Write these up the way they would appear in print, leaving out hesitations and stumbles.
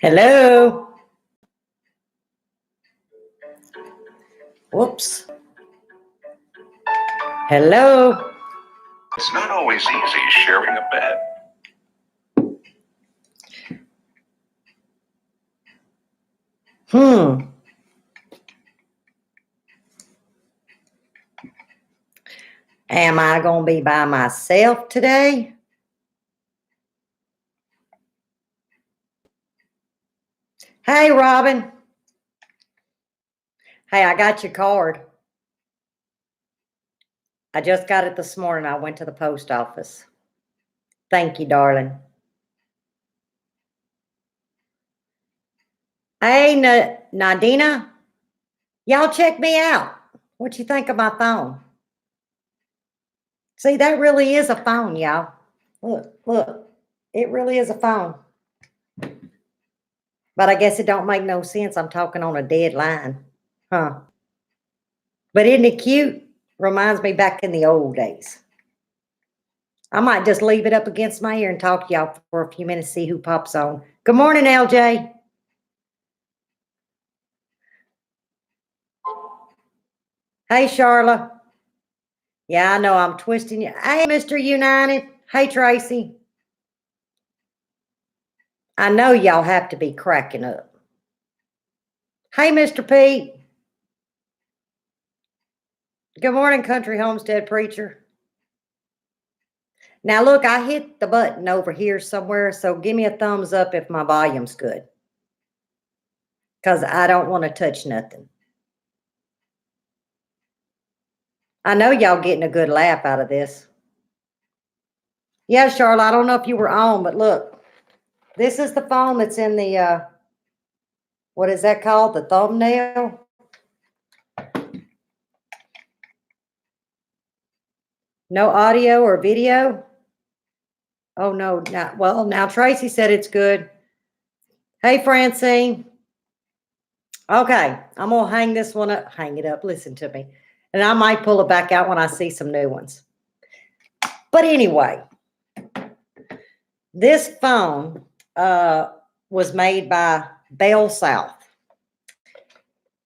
Hello. Whoops. Hello. It's not always easy sharing a bed. Am I going to be by myself today? Hey, Robin. Hey, I got your card. I just got it this morning. I went to the post office. Thank you, darling. Hey, Nadina. Y'all check me out. What you think of my phone? See, that really is a phone, y'all. Look. It really is a phone. But I guess it don't make no sense. I'm talking on a dead line. Huh. But isn't it cute? Reminds me back in the old days. I might just leave it up against my ear and talk to y'all for a few minutes, see who pops on. Good morning, LJ. Hey, Charla. Yeah, I know I'm twisting you. Hey, Mr. United. Hey, Tracy. I know y'all have to be cracking up. Hey, Mr. Pete. Good morning, Country Homestead Preacher. Now, look, I hit the button over here somewhere, so give me a thumbs up if my volume's good. Because I don't want to touch nothing. I know y'all getting a good laugh out of this. Yeah, Charlotte, I don't know if you were on, but look. This is the phone that's in the, what is that called? The thumbnail? No audio or video? Oh, no. Now Tracy said it's good. Hey, Francine. Okay, I'm going to hang this one up. Hang it up. Listen to me. And I might pull it back out when I see some new ones. But anyway, this phone was made by Bell South.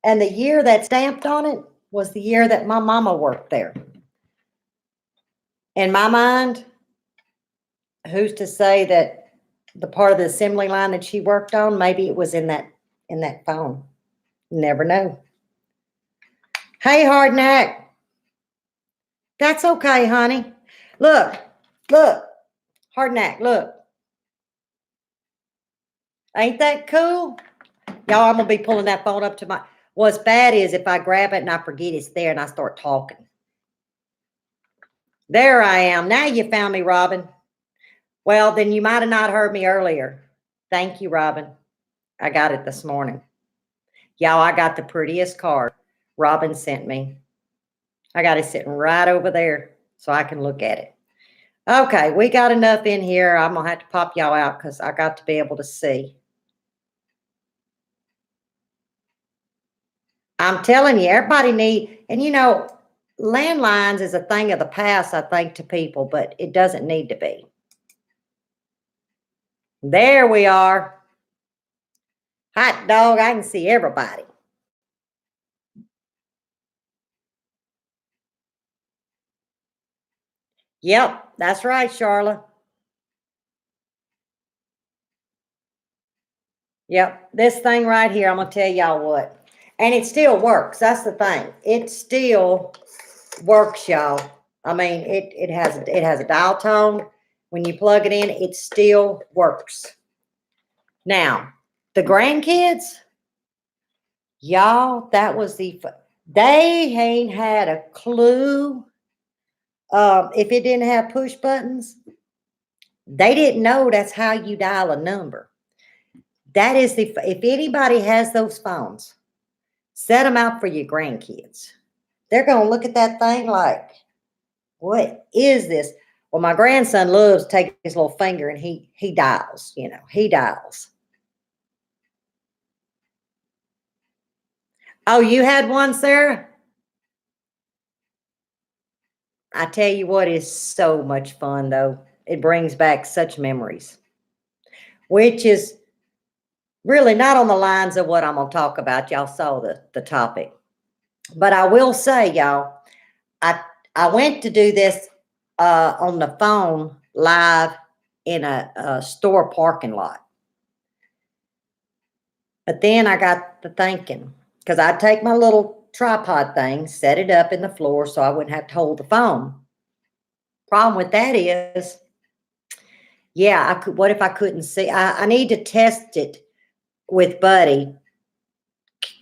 And the year that's stamped on it was the year that my mama worked there. In my mind, who's to say that the part of the assembly line that she worked on, maybe it was in that phone. Never know. Hey, Hardnack. That's okay, honey. Look, Hardnack, look. Ain't that cool? Y'all, I'm going to be pulling that phone up to my... What's bad is if I grab it and I forget it's there and I start talking. There I am. Now you found me, Robin. Well, then you might have not heard me earlier. Thank you, Robin. I got it this morning. Y'all, I got the prettiest card Robin sent me. I got it sitting right over there so I can look at it. Okay, we got enough in here. I'm going to have to pop y'all out because I got to be able to see. I'm telling you, everybody need, and you know, landlines is a thing of the past, I think, to people, but it doesn't need to be. There we are. Hot dog, I can see everybody. Yep, that's right, Charlotte. Yep, this thing right here, I'm going to tell y'all what. And it still works. That's the thing. It still works, y'all. I mean, it has a dial tone. When you plug it in, it still works. Now, the grandkids, y'all, that was they ain't had a clue. If it didn't have push buttons, they didn't know that's how you dial a number. That is if anybody has those phones, set them out for your grandkids. They're going to look at that thing like, what is this? Well, my grandson loves to take his little finger and he dials, you know, he dials. Oh, you had one, Sarah? I tell you what is so much fun, though. It brings back such memories. Which is really not on the lines of what I'm going to talk about. Y'all saw the topic. But I will say, y'all, I I went to do this on the phone live in a store parking lot. But then I got to thinking, because I'd take my little tripod thing, set it up in the floor so I wouldn't have to hold the phone. Problem with that is, yeah, I could. What if I couldn't see? I need to test it with Buddy in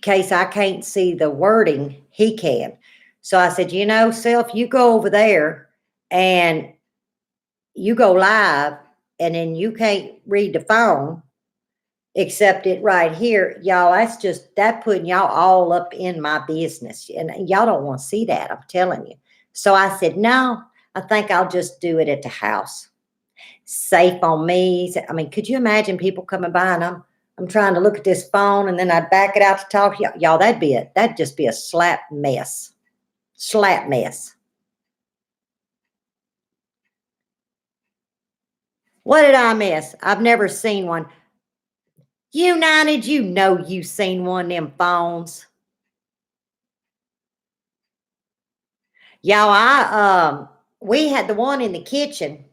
case I can't see the wording. He can. So I said, Self, you go over there and you go live, and then you can't read the phone except it right here, y'all. That's just that putting y'all all up in my business, and y'all don't want to see that. I'm telling you. So I said, no, I think I'll just do it at the house. Safe on me. I mean, could you imagine people coming by and I'm trying to look at this phone and then I'd back it out to talk to y'all. That'd just be a slap mess. Slap mess. What did I miss? I've never seen one. United, you seen one of them phones. Y'all, we had the one in the kitchen,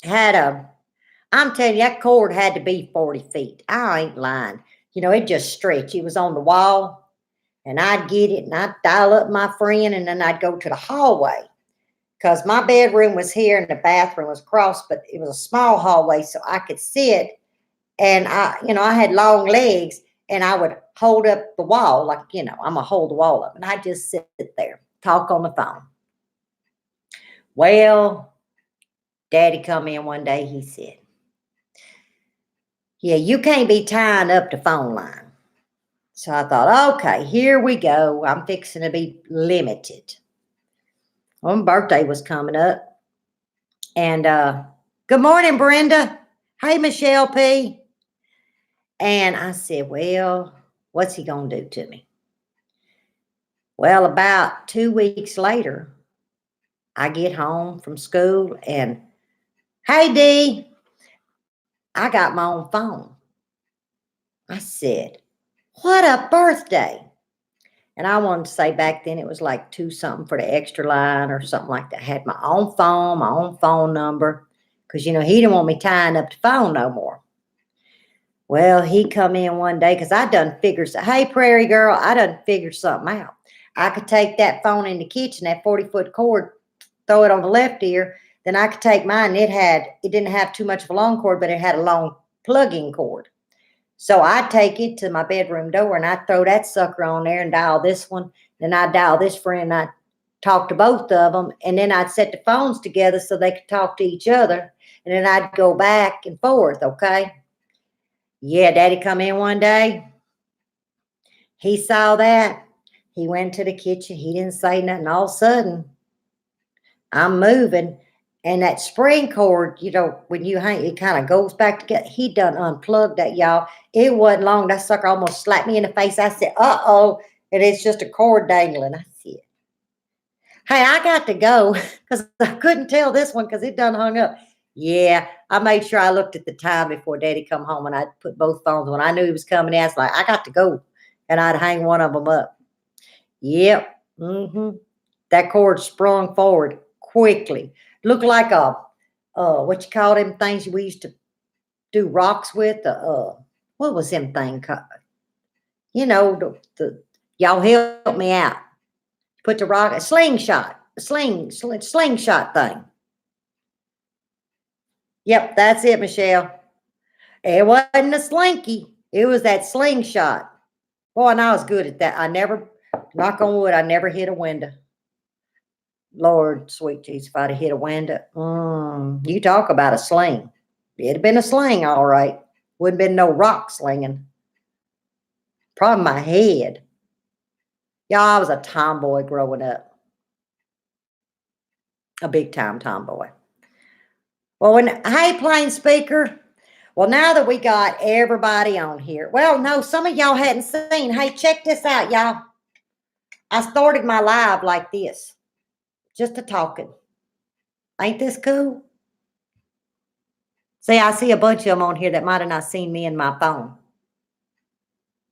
I'm telling you, that cord had to be 40 feet. I ain't lying. It just stretched. It was on the wall, and I'd get it, and I'd dial up my friend, and then I'd go to the hallway, because my bedroom was here and the bathroom was across, but it was a small hallway, so I could sit, and I had long legs, and I would hold up the wall, like, I'm going to hold the wall up, and I'd just sit there, talk on the phone. Well, Daddy come in one day, he said, yeah, you can't be tying up the phone line. So I thought, okay, here we go. I'm fixing to be limited. Well, my birthday was coming up. And good morning, Brenda. Hey, Michelle P. And I said, well, what's he going to do to me? Well, about 2 weeks later, I get home from school and, hey, D, I got my own phone. I said, what a birthday. And I wanted to say back then it was like 2 something for the extra line or something like that. I had my own phone number, because, he didn't want me tying up the phone no more. Well, he come in one day because I done figured, hey, Prairie Girl, I done figured something out. I could take that phone in the kitchen, that 40-foot cord, throw it on the left ear. Then I could take mine. It didn't have too much of a long cord, but it had a long plug-in cord. So I'd take it to my bedroom door and I'd throw that sucker on there and dial this one. Then I'd dial this friend. I'd talk to both of them. And then I'd set the phones together so they could talk to each other. And then I'd go back and forth, okay? Yeah, Daddy come in one day. He saw that. He went to the kitchen. He didn't say nothing. All of a sudden, I'm moving. And that spring cord, when you hang, it kind of goes back together. He done unplugged that, y'all. It wasn't long. That sucker almost slapped me in the face. I said, uh-oh. And it's just a cord dangling. I said, hey, I got to go, because I couldn't tell this one because it done hung up. Yeah, I made sure I looked at the time before Daddy come home, and I'd put both phones. When I knew he was coming in, I was like, I got to go. And I'd hang one of them up. Yep. That cord sprung forward quickly. Looked like what you call them things we used to do rocks with? What was them thing called? Y'all help me out. Put the rock, a slingshot, slingshot thing. Yep, that's it, Michelle. It wasn't a slinky. It was that slingshot. Boy, and I was good at that. I never, knock on wood, I never hit a window. Lord, sweet Jesus, if I'd have hit a window, you talk about a sling. It'd have been a sling, all right. Wouldn't been no rock slinging. Probably my head. Y'all, I was a tomboy growing up. A big time tomboy. Well, hey, plain speaker. Well, now that we got everybody on here, well, no, some of y'all hadn't seen. Hey, check this out, y'all. I started my live like this, just a talking. Ain't this cool? See, I see a bunch of them on here that might have not seen me in my phone.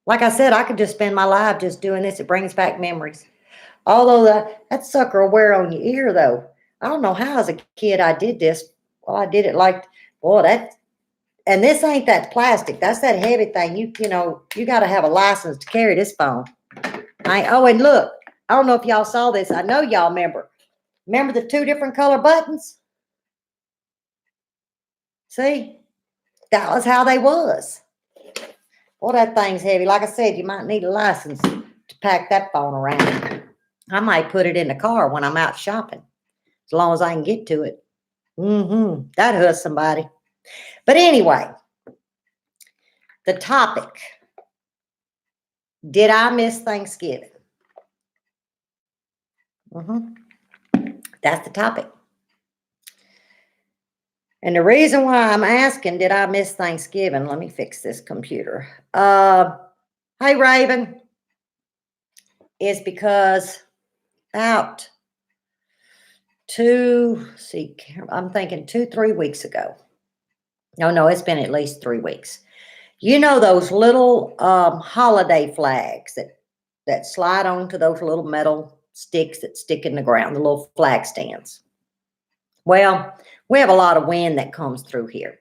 Like I said, I could just spend my life just doing this. It brings back memories. Although that sucker will wear on your ear, though. I don't know how as a kid I did this. Well, I did it like, boy, and this ain't that plastic. That's that heavy thing. You got to have a license to carry this phone. Oh, and look, I don't know if y'all saw this. I know y'all remember. Remember the 2 different color buttons? See? That was how they was. Well, that thing's heavy. Like I said, you might need a license to pack that phone around. I might put it in the car when I'm out shopping, as long as I can get to it. That hurts somebody. But anyway, the topic. Did I miss Thanksgiving? That's the topic. And the reason why I'm asking, did I miss Thanksgiving? Let me fix this computer. Hey, Raven. Is because about I'm thinking 2-3 weeks ago. No, it's been at least 3 weeks. You know those little holiday flags that slide onto those little metal sticks that stick in the ground, the little flag stands. Well, we have a lot of wind that comes through here.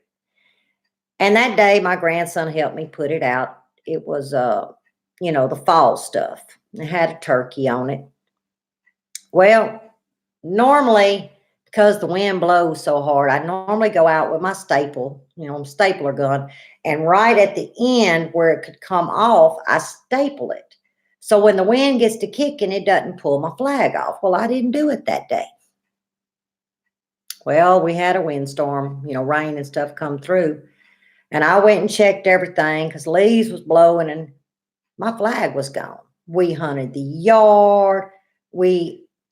And that day, my grandson helped me put it out. It was, the fall stuff. It had a turkey on it. Well, normally, because the wind blows so hard, I normally go out with my stapler gun, and right at the end where it could come off, I staple it. So when the wind gets to kicking, it doesn't pull my flag off. Well, I didn't do it that day. Well, we had a windstorm, rain and stuff come through. And I went and checked everything because leaves was blowing and my flag was gone. We hunted the yard.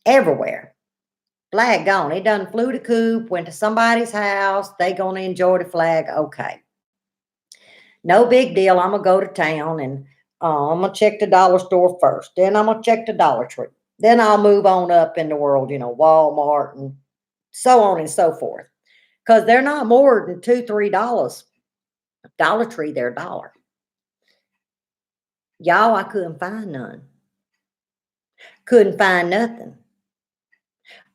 Everywhere. Flag gone. It done flew the coop, went to somebody's house. They gonna enjoy the flag. Okay. No big deal. I'm gonna go to town and I'm gonna check the dollar store first. Then I'm gonna check the Dollar Tree. Then I'll move on up in the world, Walmart and so on and so forth. Because they're not more than $2-3. Dollar Tree, they're $1. Y'all, I couldn't find none. Couldn't find nothing.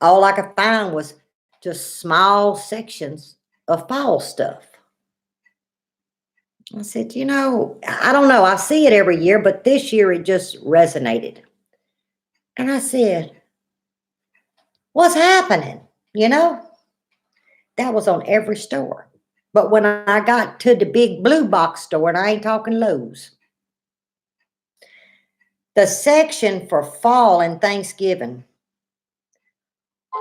All I could find was just small sections of fall stuff. I said, I don't know. I see it every year, but this year it just resonated. And I said, what's happening? That was on every store. But when I got to the big blue box store, and I ain't talking Lowe's, the section for fall and Thanksgiving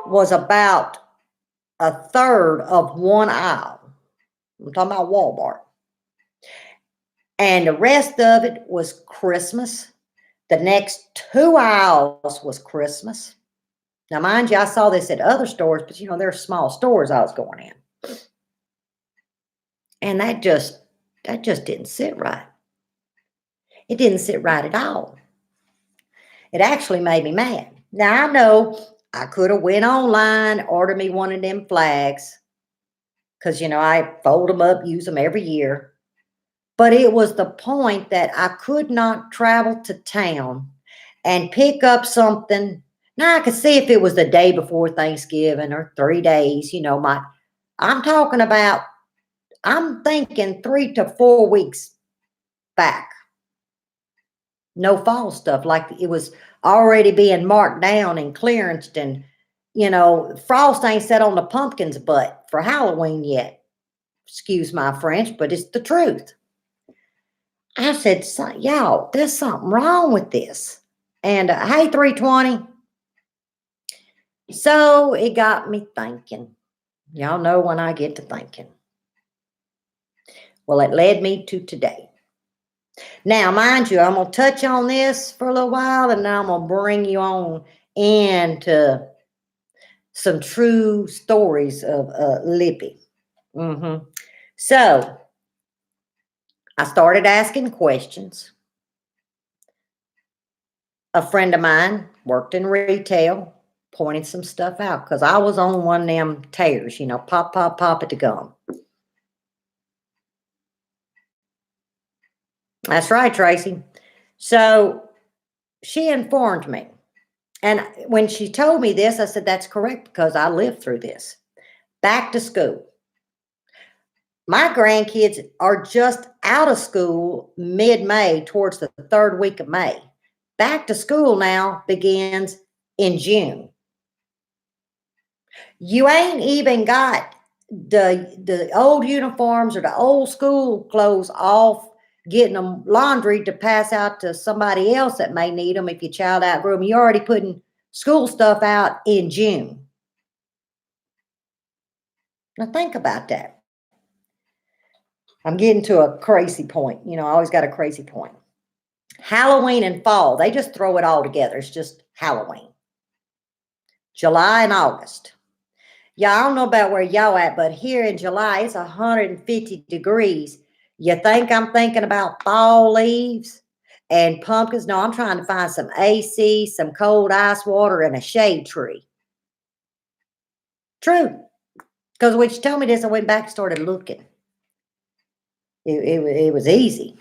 was about a third of one aisle. I'm talking about Walmart. And the rest of it was Christmas. The next 2 aisles was Christmas. Now, mind you, I saw this at other stores, but they're small stores I was going in. And that just didn't sit right. It didn't sit right at all. It actually made me mad. Now, I know I could have went online, ordered me one of them flags, because, I fold them up, use them every year. But it was the point that I could not travel to town and pick up something. Now, I could see if it was the day before Thanksgiving or 3 days, I'm thinking 3 to 4 weeks back. No fall stuff, like it was already being marked down and clearanced, and frost ain't set on the pumpkin's butt for Halloween yet. Excuse my French, but it's the truth. I said, y'all, there's something wrong with this. And hey, 320. So it got me thinking. Y'all know when I get to thinking. Well, it led me to today. Now, mind you, I'm going to touch on this for a little while, and then I'm going to bring you on into some true stories of Lippy. So, I started asking questions. A friend of mine worked in retail, pointed some stuff out, because I was on one of them tears, pop, pop, pop at the gum. That's right, Tracy. So she informed me. And when she told me this, I said, that's correct because I lived through this. Back to school. My grandkids are just out of school mid May, towards the third week of May. Back to school now begins in June. You ain't even got the old uniforms or the old school clothes off, getting them laundry to pass out to somebody else that may need them if your child outgrew them. You're already putting school stuff out in June. Now think about that. I'm getting to a crazy point. I always got a crazy point. Halloween and fall, they just throw it all together. It's just Halloween. July and August. Yeah, I don't know about where y'all at, but here in July, it's 150 degrees. You think I'm thinking about fall leaves and pumpkins? No, I'm trying to find some AC, some cold ice water, and a shade tree. True. Because when she told me this, I went back and started looking. It was easy.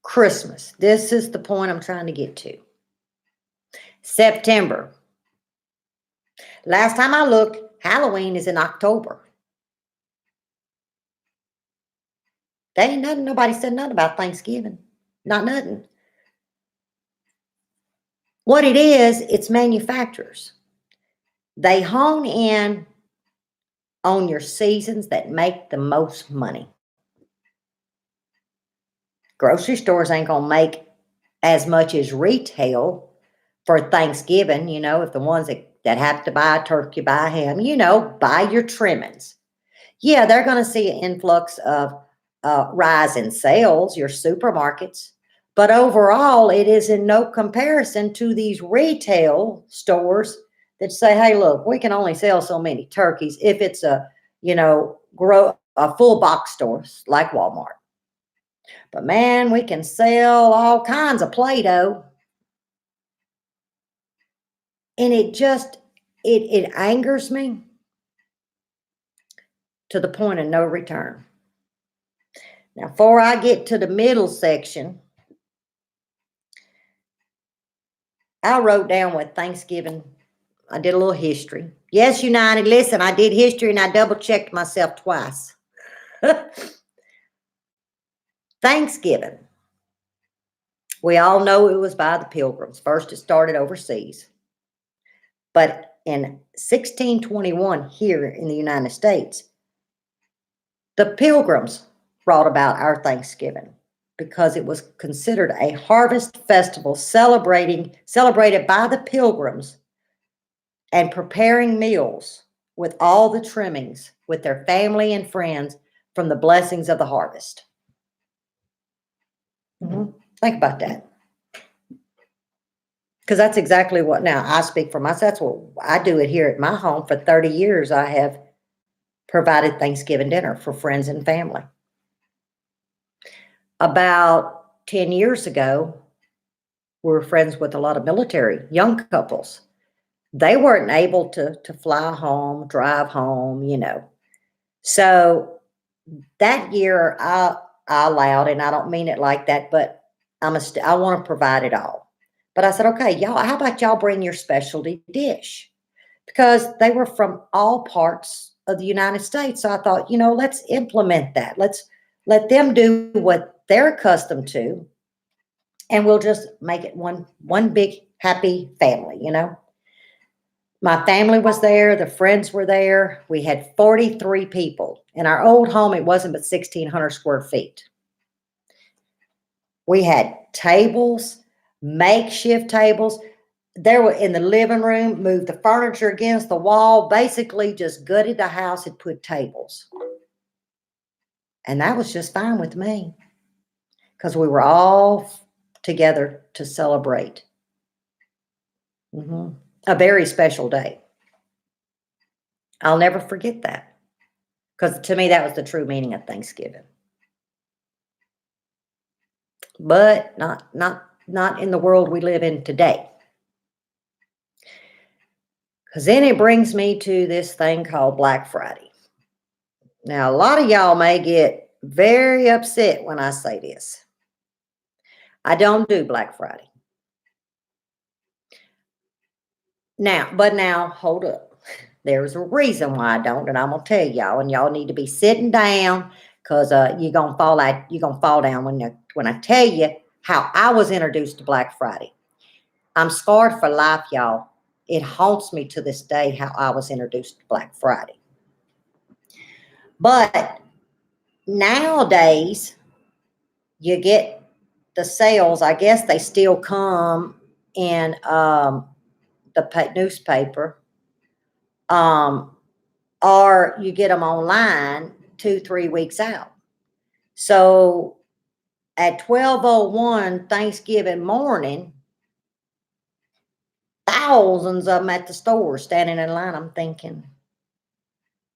Christmas. This is the point I'm trying to get to. September. Last time I looked, Halloween is in October. There ain't nothing, nobody said nothing about Thanksgiving. Not nothing. What it is, it's manufacturers. They hone in on your seasons that make the most money. Grocery stores ain't going to make as much as retail for Thanksgiving, if the ones that have to buy a turkey, buy a ham, buy your trimmings. Yeah, they're going to see an influx of rise in sales, your supermarkets. But overall, it is in no comparison to these retail stores that say, hey, look, we can only sell so many turkeys if it's a full box store like Walmart. But man, we can sell all kinds of Play-Doh. And it angers me to the point of no return. Now, before I get to the middle section, I wrote down what Thanksgiving, I did a little history. Yes, United, listen, I did history and I double checked myself twice. Thanksgiving. We all know it was by the Pilgrims. First, it started overseas. But in 1621, here in the United States, the Pilgrims brought about our Thanksgiving because it was considered a harvest festival celebrated by the Pilgrims and preparing meals with all the trimmings with their family and friends from the blessings of the harvest. Think about that. Because that's exactly what, now I speak for myself, that's what I do it here at my home. For 30 years, I have provided Thanksgiving dinner for friends and family. About 10 years ago, we were friends with a lot of military young couples. They weren't able to fly home, drive home, So that year I allowed, and I don't mean it like that, but I want to provide it all. But I said, okay, y'all, how about y'all bring your specialty dish? Because they were from all parts of the United States. So I thought, let's implement that. Let's let them do what they're accustomed to, and we'll just make it one big happy family, My family was there. The friends were there. We had 43 people. In our old home, it wasn't but 1,600 square feet. We had tables, makeshift tables. They were in the living room, moved the furniture against the wall, basically just gutted the house and put tables. And that was just fine with me because we were all together to celebrate a very special day. I'll never forget that because to me, that was the true meaning of Thanksgiving. But not in the world we live in today. Because then it brings me to this thing called Black Friday. Now, a lot of y'all may get very upset when I say this. I don't do Black Friday. Now, hold up. There's a reason why I don't, and I'm gonna tell y'all, and y'all need to be sitting down because you're gonna fall out, you're gonna fall down when I tell you how I was introduced to Black Friday. I'm scarred for life, y'all. It haunts me to this day how I was introduced to Black Friday. But nowadays, you get the sales. I guess they still come in the newspaper, or you get them online 2-3 weeks out. So at 12:01 Thanksgiving morning, thousands of them at the store standing in line. I'm thinking,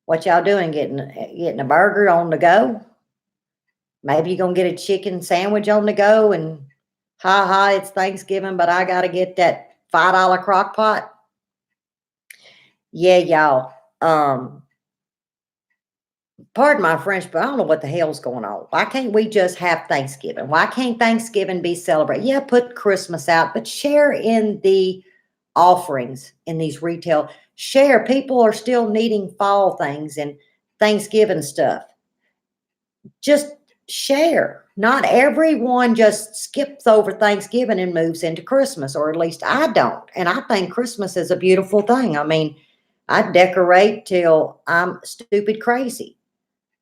what y'all doing? Getting a burger on the go? Maybe you're gonna get a chicken sandwich on the go, and it's Thanksgiving, but I gotta get that $5 crock pot. Yeah, y'all. Pardon my French, but I don't know what the hell's going on. Why can't we just have Thanksgiving? Why can't Thanksgiving be celebrated? Yeah, put Christmas out, but share in the offerings in these retail. Share. People are still needing fall things and Thanksgiving stuff. Just share. Not everyone just skips over Thanksgiving and moves into Christmas, or at least I don't. And I think Christmas is a beautiful thing. I mean, I decorate till I'm stupid crazy.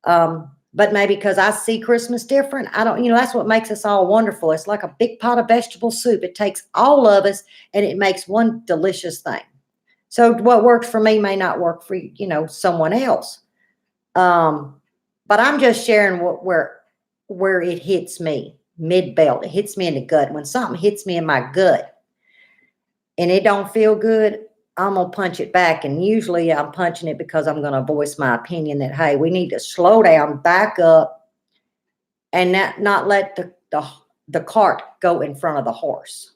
But maybe because I see Christmas different, I don't, that's what makes us all wonderful. It's like a big pot of vegetable soup. It takes all of us and it makes one delicious thing. So what works for me may not work for, someone else. But I'm just sharing where it hits me, mid belt. It hits me in the gut. When something hits me in my gut and it don't feel good, I'm going to punch it back. And usually I'm punching it because I'm going to voice my opinion that, hey, we need to slow down, back up, and not let the cart go in front of the horse.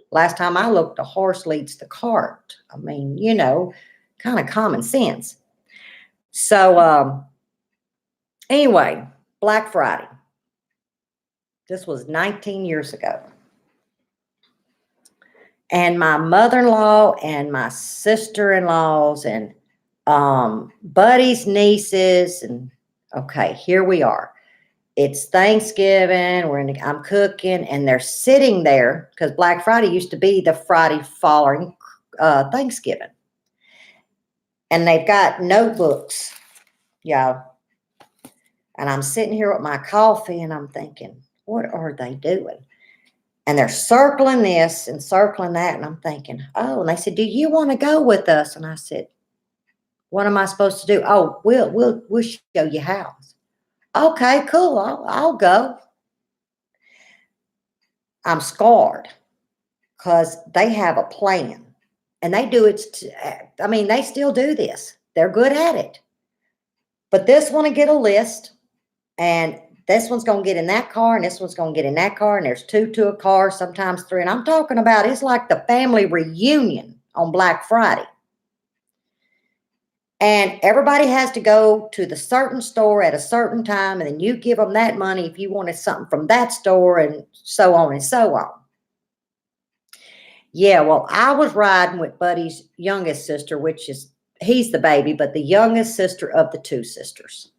Last time I looked, the horse leads the cart. I mean, kind of common sense. So anyway, Black Friday. This was 19 years ago. And my mother-in-law and my sister-in-laws and buddies' nieces, and okay, here we are. It's Thanksgiving. I'm cooking, and they're sitting there because Black Friday used to be the Friday following Thanksgiving, and they've got notebooks, y'all. And I'm sitting here with my coffee, and I'm thinking, what are they doing? And they're circling this and circling that. And I'm thinking, oh, and they said, do you want to go with us? And I said, what am I supposed to do? Oh, we'll show you how. Okay, cool. I'll go. I'm scarred because they have a plan and they do it. They still do this. They're good at it. But this one to get a list, and this one's going to get in that car, and this one's going to get in that car, and there's two to a car, sometimes three. And I'm talking about, it's like the family reunion on Black Friday. And everybody has to go to the certain store at a certain time, and then you give them that money if you wanted something from that store, and so on and so on. Yeah, well, I was riding with Buddy's youngest sister, he's the baby, but the youngest sister of the two sisters.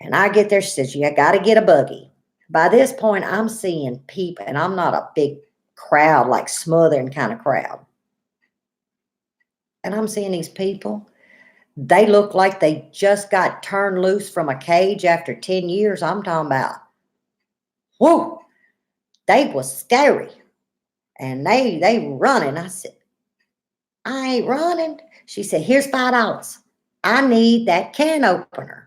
And I get there, she says, you got to get a buggy. By this point, I'm seeing people, and I'm not a big crowd, like smothering kind of crowd. And I'm seeing these people. They look like they just got turned loose from a cage after 10 years. I'm talking about, whoa, they was scary. And they running. I said, I ain't running. She said, here's $5. I need that can opener.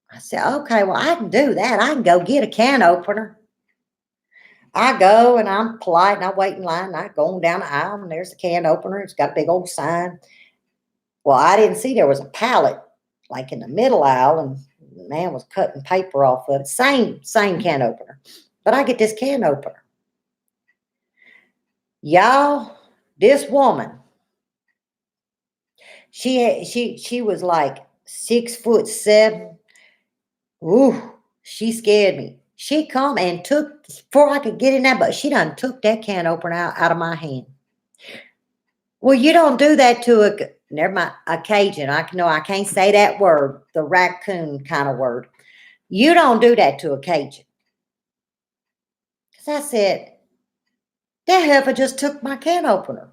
I said, okay, well, I can do that. I can go get a can opener. I go, and I'm polite, and I wait in line, and I go on down the aisle, and there's the can opener. It's got a big old sign. Well, I didn't see there was a pallet like in the middle aisle, and the man was cutting paper off of it. Same can opener. But I get this can opener. Y'all, this woman, she was like 6'7", Ooh, she scared me. She come and took before I could get in that, but she done took that can opener out of my hand. Well, you don't do that to never mind, a Cajun. I know I can't say that word, the raccoon kind of word. You don't do that to a Cajun. Because I said, that heifer just took my can opener.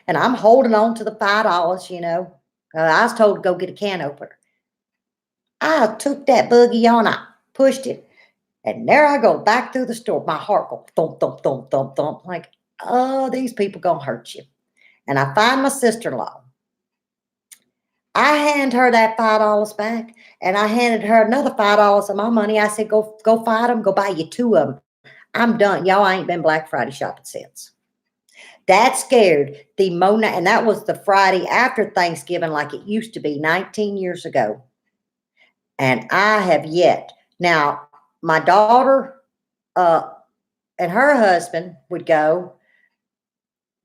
And I'm holding on to the $5, you know. I was told to go get a can opener. I took that buggy on, I pushed it, and there I go back through the store. My heart go thump, thump, thump, thump, thump. Like, oh, these people gonna hurt you. And I find my sister-in-law. I hand her that $5 back, and I handed her another $5 of my money. I said, go find them, go buy you two of them. I'm done. Y'all ain't been Black Friday shopping since. That scared the Mona, and that was the Friday after Thanksgiving, like it used to be 19 years ago. And I have yet. Now, my daughter uh, and her husband would go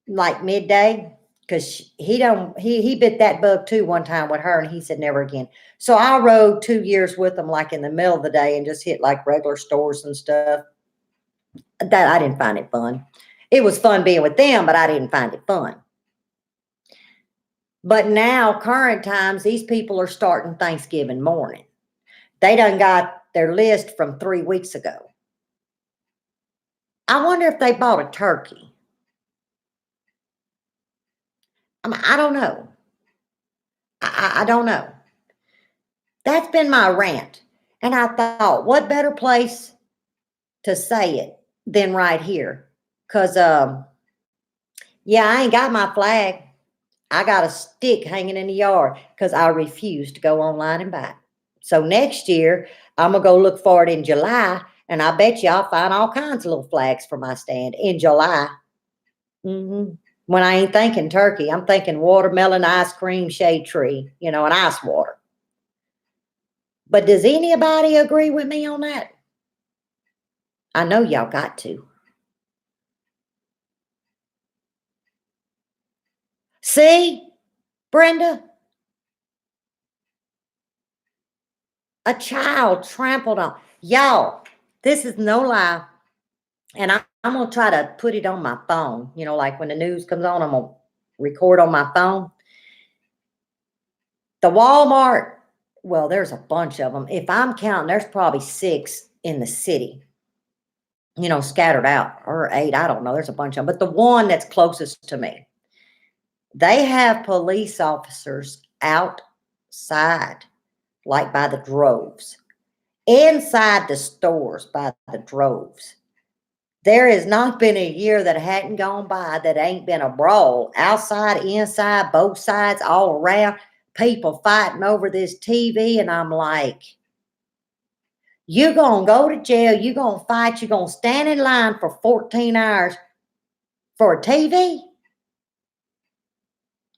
like midday because he bit that bug too one time with her, and he said never again. So I rode 2 years with them like in the middle of the day and just hit like regular stores and stuff. That I didn't find it fun. It was fun being with them, but I didn't find it fun. But now, current times, these people are starting Thanksgiving morning. They done got their list from 3 weeks ago. I wonder if they bought a turkey. I don't know. I don't know. That's been my rant. And I thought, what better place to say it than right here? Because, yeah, I ain't got my flag. I got a stick hanging in the yard because I refuse to go online and buy it. So next year, I'm going to go look for it in July, and I bet you I'll find all kinds of little flags for my stand in July. When I ain't thinking turkey, I'm thinking watermelon ice cream, shade tree, and ice water. But does anybody agree with me on that? I know y'all got to. See, Brenda, a child trampled on. Y'all, this is no lie. And I'm going to try to put it on my phone. Like when the news comes on, I'm going to record on my phone. The Walmart, well, there's a bunch of them. If I'm counting, there's probably 6 in the city, scattered out, or 8. I don't know. There's a bunch of them. But the one that's closest to me, they have police officers outside, like by the droves, inside the stores by the droves. There has not been a year that hadn't gone by that ain't been a brawl outside, inside, both sides, all around, people fighting over this TV. And I'm like, you're going to go to jail. You're going to fight. You're going to stand in line for 14 hours for a TV.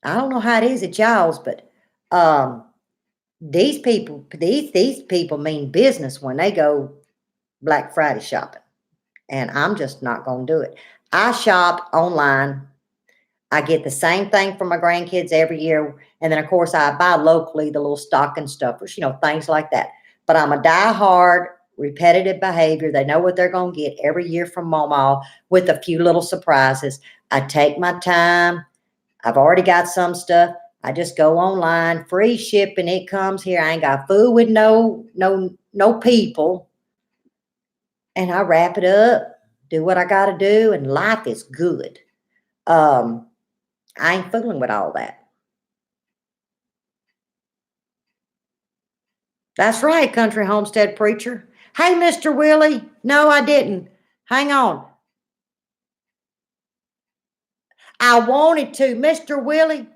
I don't know how it is at y'all's, but these people mean business when they go Black Friday shopping. And I'm just not going to do it. I shop online. I get the same thing for my grandkids every year. And then, of course, I buy locally the little stocking stuffers, things like that. But I'm a die-hard, repetitive behavior. They know what they're going to get every year from Mama with a few little surprises. I take my time. I've already got some stuff. I just go online, free shipping. It comes here. I ain't got food with no people. And I wrap it up, do what I got to do, and life is good. I ain't fooling with all that. That's right, country homestead preacher. Hey, Mr. Willie. No, I didn't. Hang on. I wanted to, Mr. Willie,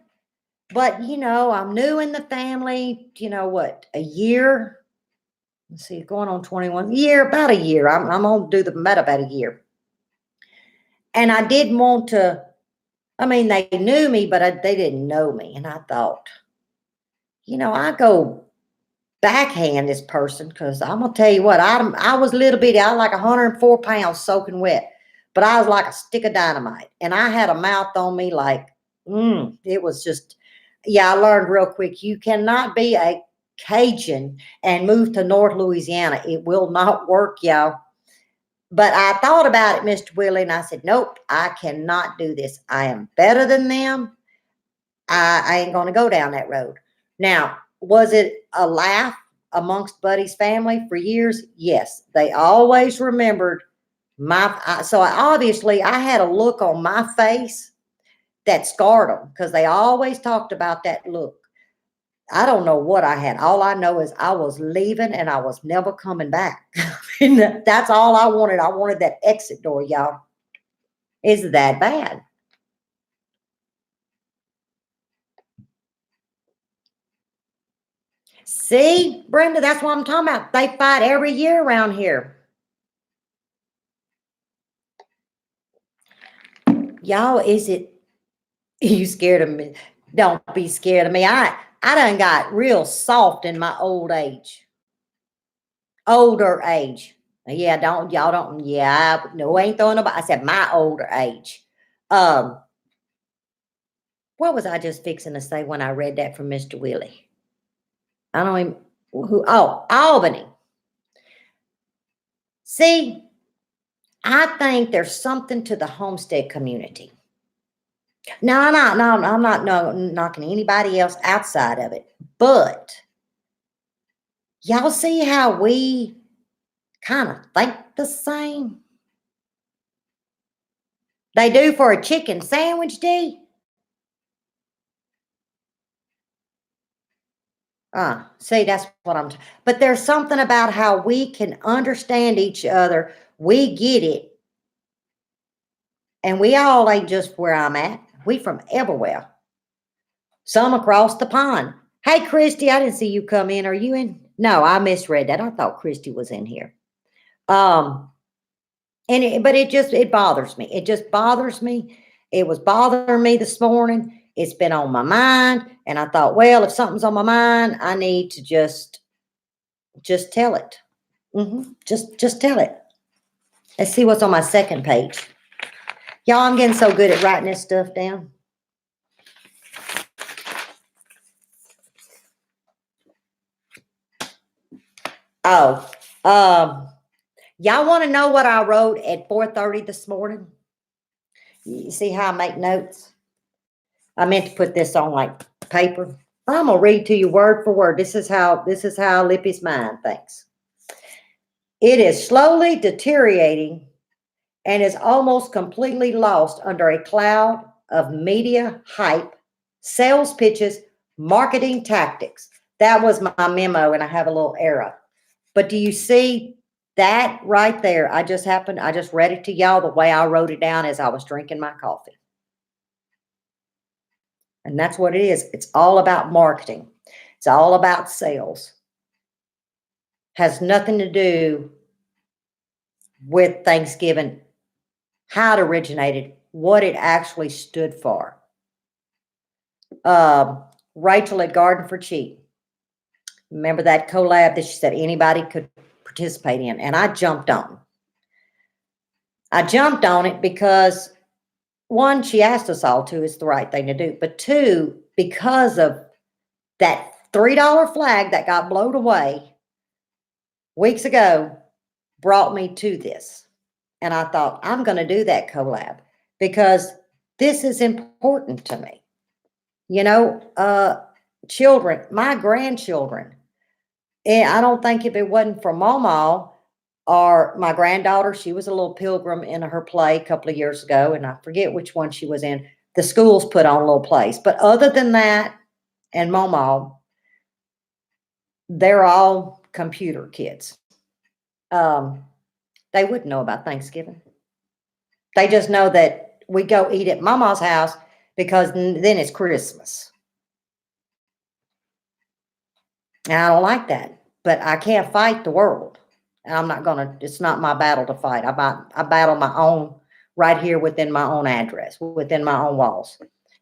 but I'm new in the family. What, a year? Let's see, going on 21 year, about a year. I'm gonna do the math about a year. And I didn't want to. I mean, they knew me, but they didn't know me. And I thought, I go backhand this person because I'm gonna tell you what, I was a little bitty. I was like 104 pounds soaking wet, but I was like a stick of dynamite, and I had a mouth on me like, it was just, yeah. I learned real quick. You cannot be a Cajun and move to North Louisiana. It will not work, y'all. But I thought about it, Mr. Willie, and I said, nope, I cannot do this. I am better than them. I ain't going to go down that road. Now, was it a laugh amongst Buddy's family for years? Yes. They always remembered so obviously I had a look on my face that scarred them because they always talked about that look. I don't know what I had. All I know is I was leaving and I was never coming back. That's all I wanted. I wanted that exit door, y'all. Is that bad? See, Brenda, that's what I'm talking about. They fight every year around here. Y'all, is it, you scared of me? Don't be scared of me. I done got real soft in my older age. Yeah, y'all don't, yeah, no, ain't throwing nobody. I said my older age. What was I just fixing to say when I read that from Mr. Willie? I don't even, Albany. See, I think there's something to the homestead community. No, I'm not knocking anybody else outside of it. But y'all see how we kind of think the same? They do for a chicken sandwich, D? See, that's what but there's something about how we can understand each other. We get it. And we all ain't just where I'm at. We from everywhere. Some across the pond. Hey, Christy, I didn't see you come in. Are you in? No, I misread that. I thought Christy was in here. But it bothers me. It just bothers me. It was bothering me this morning. It's been on my mind. And I thought, well, if something's on my mind, I need to just tell it. Just tell it. Let's see what's on my second page. Y'all, I'm getting so good at writing this stuff down. Oh, y'all want to know what I wrote at 4:30 this morning? You see how I make notes? I meant to put this on like paper. I'm gonna read to you word for word. This is how Lippy's mind thinks. It is slowly deteriorating and is almost completely lost under a cloud of media hype, sales pitches, marketing tactics. That was my memo, and I have a little error. But do you see that right there? I just read it to y'all the way I wrote it down as I was drinking my coffee. And that's what it is. It's all about marketing. It's all about sales. Has nothing to do with Thanksgiving, how it originated, what it actually stood for. Rachel at Garden for Cheap. Remember that collab that she said anybody could participate in, and I jumped on. I jumped on it because, one, she asked us all to, it's the right thing to do. But two, because of that $3 flag that got blown away weeks ago, brought me to this. And I thought, I'm going to do that collab because this is important to me. You know, children, my grandchildren. And I don't think if it wasn't for Mama or my granddaughter, she was a little pilgrim in her play a couple of years ago, and I forget which one she was in. The schools put on a little place. But other than that, and Mama, they're all computer kids. They wouldn't know about Thanksgiving. They just know that we go eat at Mama's house because then it's Christmas. And I don't like that, but I can't fight the world. And I'm not gonna, it's not my battle to fight. I battle my own right here within my own address, within my own walls.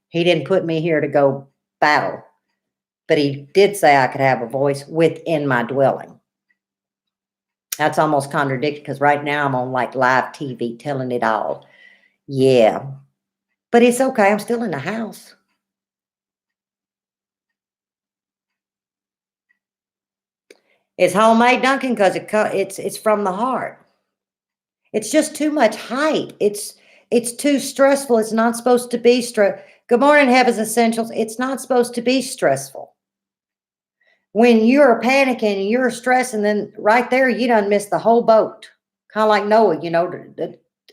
He didn't put me here to go battle, but he did say I could have a voice within my dwelling. That's almost contradictory because right now I'm on like live TV telling it all. Yeah, but it's okay. I'm still in the house. It's homemade Dunkin' because it's from the heart. It's just too much hype. It's too stressful. It's not supposed to be stress. Good morning, Heaven's Essentials. It's not supposed to be stressful. When you're panicking and you're stressing, then right there you done missed the whole boat. Kind of like Noah,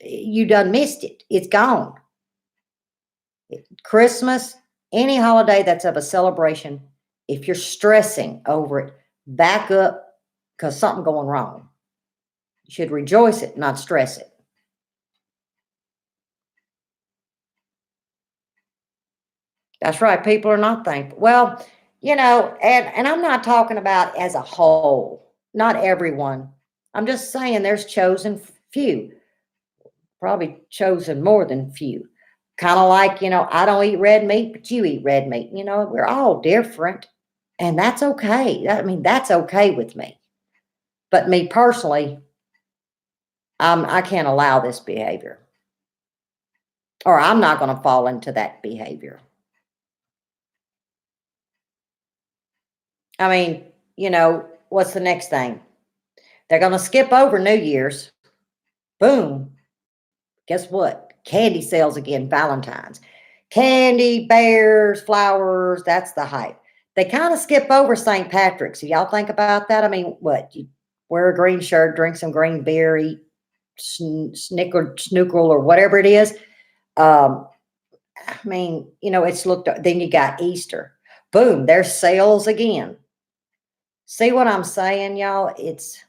you done missed it. It's gone. Christmas, any holiday that's of a celebration, if you're stressing over it, back up because something going wrong. You should rejoice it, not stress it. That's right. People are not thankful. Well, and I'm not talking about as a whole, not everyone. I'm just saying there's chosen few, probably chosen more than few. Kind of like, I don't eat red meat, but you eat red meat. We're all different. And that's okay. I mean, that's okay with me. But me personally, I can't allow this behavior. Or I'm not going to fall into that behavior. I mean, what's the next thing? They're going to skip over New Year's. Boom. Guess what? Candy sales again, Valentine's. Candy, bears, flowers, that's the hype. They kind of skip over St. Patrick's. Y'all think about that? I mean, what? You wear a green shirt, drink some green beer, eat snookerel or whatever it is. I mean, it's looked, then you got Easter. Boom, there's sales again. See what I'm saying, y'all? It's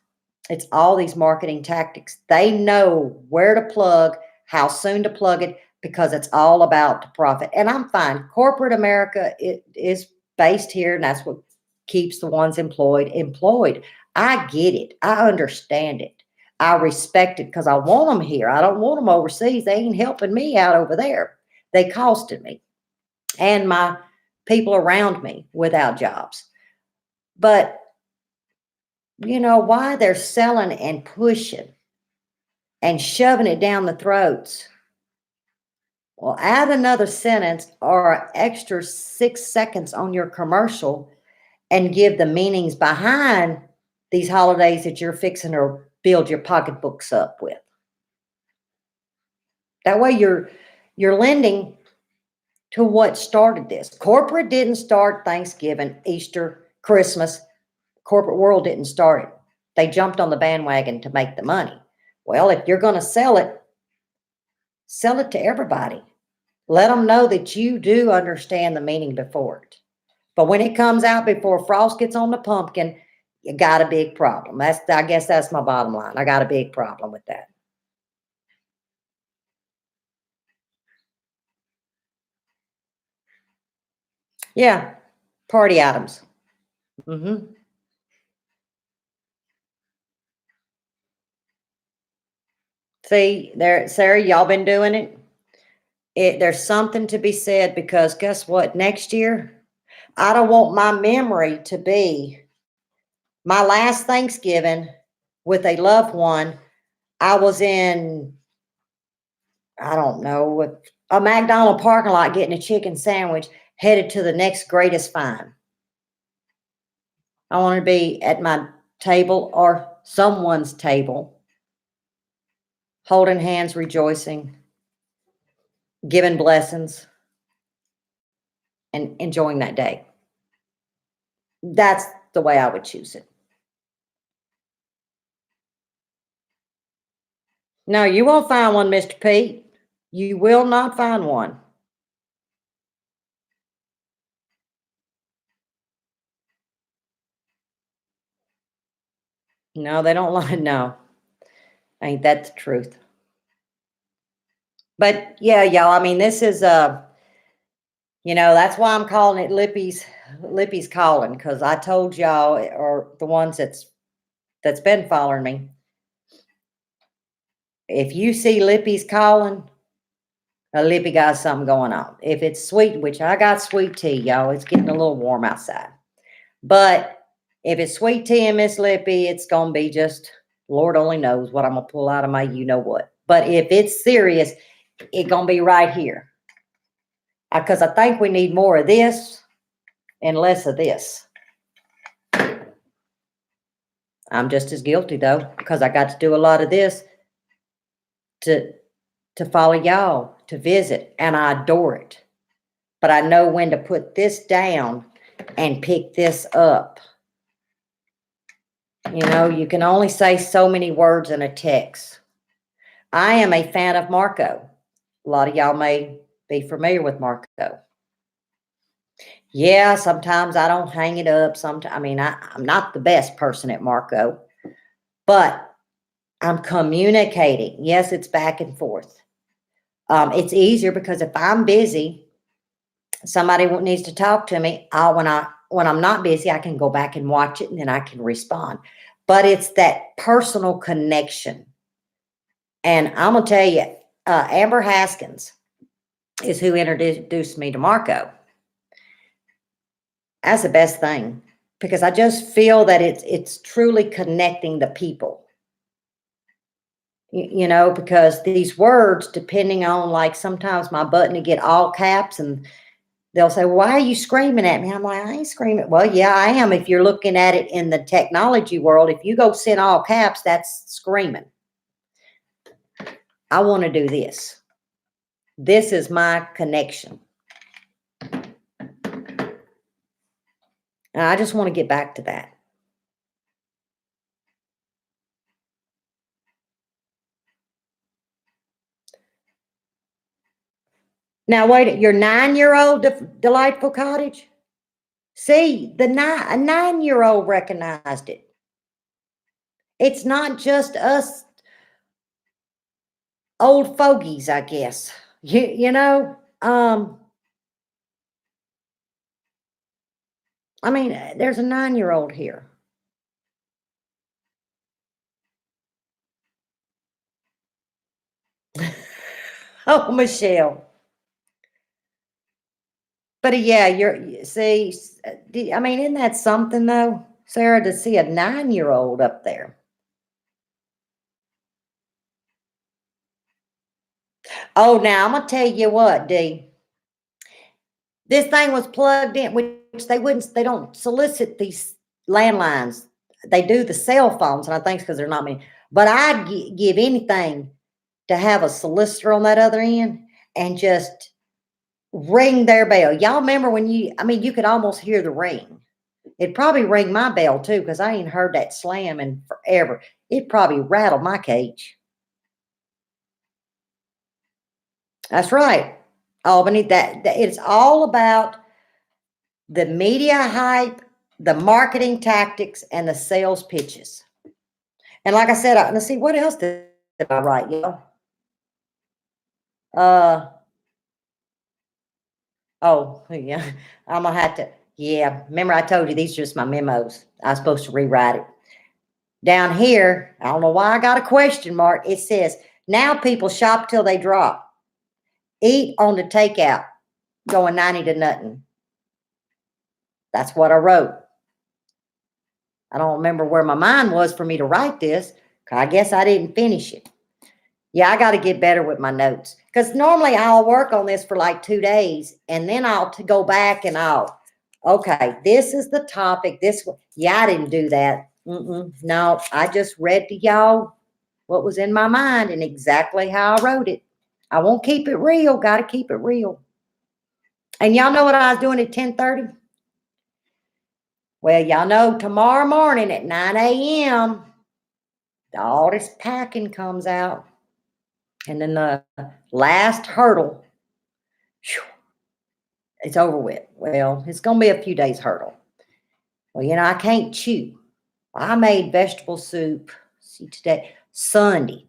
all these marketing tactics. They know where to plug, how soon to plug it, because it's all about the profit. And I'm fine. Corporate America is based here, and that's what keeps the ones employed. I get it. I understand it. I respect it because I want them here. I don't want them overseas. They ain't helping me out over there. They costed me and my people around me without jobs. But why they're selling and pushing and shoving it down the throats. Well, add another sentence or an extra 6 seconds on your commercial and give the meanings behind these holidays that you're fixing to build your pocketbooks up with. That way you're lending to what started this. Corporate didn't start Thanksgiving, Easter, Christmas. Corporate world didn't start it. They jumped on the bandwagon to make the money. Well, if you're going to sell it to everybody. Let them know that you do understand the meaning before it. But when it comes out before frost gets on the pumpkin, you got a big problem. I guess that's my bottom line. I got a big problem with that. Yeah, party items. Mm-hmm. See, there, Sarah, y'all been doing it. There's something to be said because guess what? Next year, I don't want my memory to be my last Thanksgiving with a loved one. I was in, I don't know, with a McDonald's parking lot getting a chicken sandwich headed to the next greatest find. I want to be at my table or someone's table, holding hands, rejoicing, giving blessings, and enjoying that day. That's the way I would choose it. No, you won't find one, Mr. Pete. You will not find one. No, they don't lie. No, ain't that the truth? But yeah, y'all. I mean, this is that's why I'm calling it Lippy's calling, because I told y'all, or the ones that's been following me. If you see Lippy's calling, a Lippy got something going on. If it's sweet, which I got sweet tea, y'all, it's getting a little warm outside. But if it's sweet tea and Miss Lippy, it's gonna be just Lord only knows what I'm gonna pull out of my you know what. But if it's serious, it's gonna be right here. Because I think we need more of this and less of this. I'm just as guilty though, because I got to do a lot of this to follow y'all, to visit, and I adore it. But I know when to put this down and pick this up. You know, you can only say so many words in a text. I am a fan of Marco. A lot of y'all may be familiar with Marco. Yeah, sometimes I don't hang it up. Sometimes, I mean, I'm not the best person at Marco, but I'm communicating. Yes, it's back and forth. It's easier because if I'm busy, somebody needs to talk to me. When I'm not busy, I can go back and watch it and then I can respond. But it's that personal connection. And I'm gonna tell you, Amber Haskins is who introduced me to Marco. That's the best thing because I just feel that it's truly connecting the people. You know, because these words, depending on, like, sometimes my button to get all caps and they'll say, why are you screaming at me? I'm like, I ain't screaming. Well, yeah, I am. If you're looking at it in the technology world, if you go send all caps, that's screaming. I want to do this. This is my connection. And I just want to get back to that. Now, wait, your 9-year-old Delightful Cottage? See, a 9-year-old recognized it. It's not just us old fogies, I guess. You know, I mean, there's a 9-year-old here. Oh, Michelle. But yeah, see, I mean, isn't that something though, Sarah, to see a 9-year-old up there? Oh, now I'm gonna tell you what, D. This thing was plugged in, which they don't solicit these landlines. They do the cell phones, and I think it's because there's not many. But I'd give anything to have a solicitor on that other end and just ring their bell. Y'all remember when I mean, you could almost hear the ring. It'd probably ring my bell too, because I ain't heard that slam in forever. It probably rattled my cage. That's right, Albany. That it's all about the media hype, the marketing tactics, and the sales pitches. And like I said, let's see, what else did I write, y'all? Oh, yeah, I'm gonna have to, yeah, remember I told you these are just my memos. I was supposed to rewrite it. Down here, I don't know why I got a question mark. It says, now people shop till they drop. Eat on the takeout, going 90 to nothing. That's what I wrote. I don't remember where my mind was for me to write this. I guess I didn't finish it. Yeah, I got to get better with my notes because normally I'll work on this for like 2 days and then I'll go back and okay, this is the topic. Yeah, I didn't do that. No, I just read to y'all what was in my mind and exactly how I wrote it. I won't keep it real. Got to keep it real. And y'all know what I was doing at 10:30? Well, y'all know tomorrow morning at 9 a.m., all this packing comes out. And then the last hurdle, whew, it's over with. Well, it's going to be a few days hurdle. Well, you know, I can't chew. I made vegetable soup, see, today, Sunday.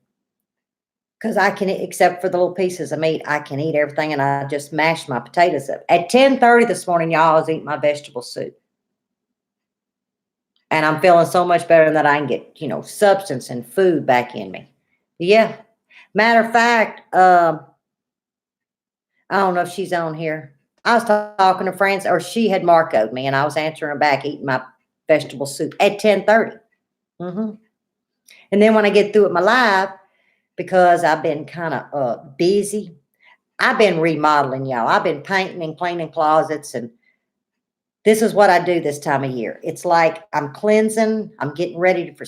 Because I can, except for the little pieces of meat, I can eat everything, and I just mashed my potatoes up. At 10:30 this morning, y'all, I was eating my vegetable soup. And I'm feeling so much better that I can get, substance and food back in me. Yeah. Matter of fact, I don't know if she's on here. I was talking to friends, or she had Marco'd me, and I was answering back, eating my vegetable soup at 10:30. And then when I get through with my live, because I've been kind of busy, I've been remodeling, y'all. I've been painting and cleaning closets, and This is what I do this time of year. It's like I'm cleansing, I'm getting ready for,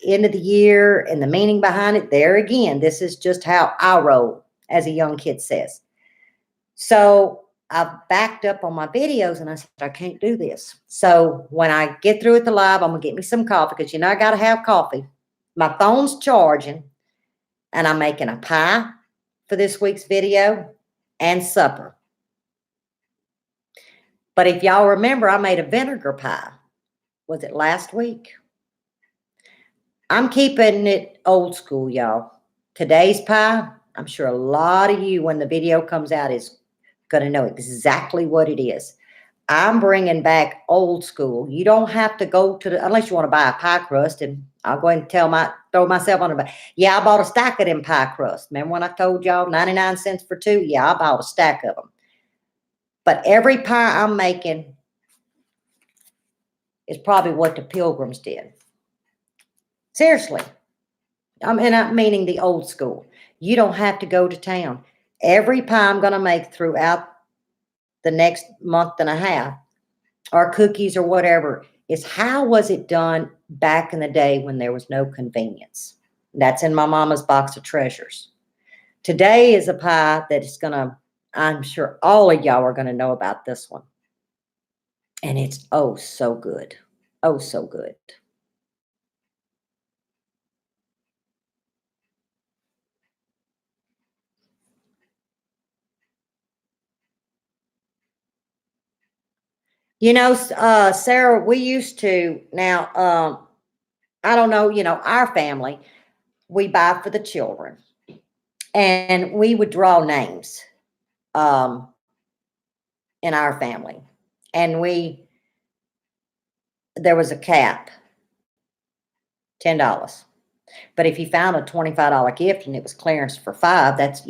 end of the year, and the meaning behind it. There again, this is just how I roll, as a young kid says. So I backed up on my videos and I said, I can't do this. So when I get through with the live, I'm going to get me some coffee because, I got to have coffee. My phone's charging and I'm making a pie for this week's video and supper. But if y'all remember, I made a vinegar pie. Was it last week? I'm keeping it old school, y'all. Today's pie, I'm sure a lot of you, when the video comes out, is going to know exactly what it is. I'm bringing back old school. You don't have to go to unless you want to buy a pie crust, and I'll go ahead and throw myself on the, yeah, I bought a stack of them pie crusts. Remember when I told y'all 99 cents for two? Yeah, I bought a stack of them. But every pie I'm making is probably what the Pilgrims did. Seriously. I'm meaning the old school. You don't have to go to town. Every pie I'm going to make throughout the next month and a half, or cookies or whatever, is how was it done back in the day when there was no convenience. That's in my mama's box of treasures. Today is a pie that is going to, I'm sure all of y'all are going to know about this one. And it's oh so good. Oh so good. Sarah, we used to, now, I don't know, our family, we buy for the children. And we would draw names um, in our family. And there was a cap, $10. But if you found a $25 gift and it was clearance for $5, that's,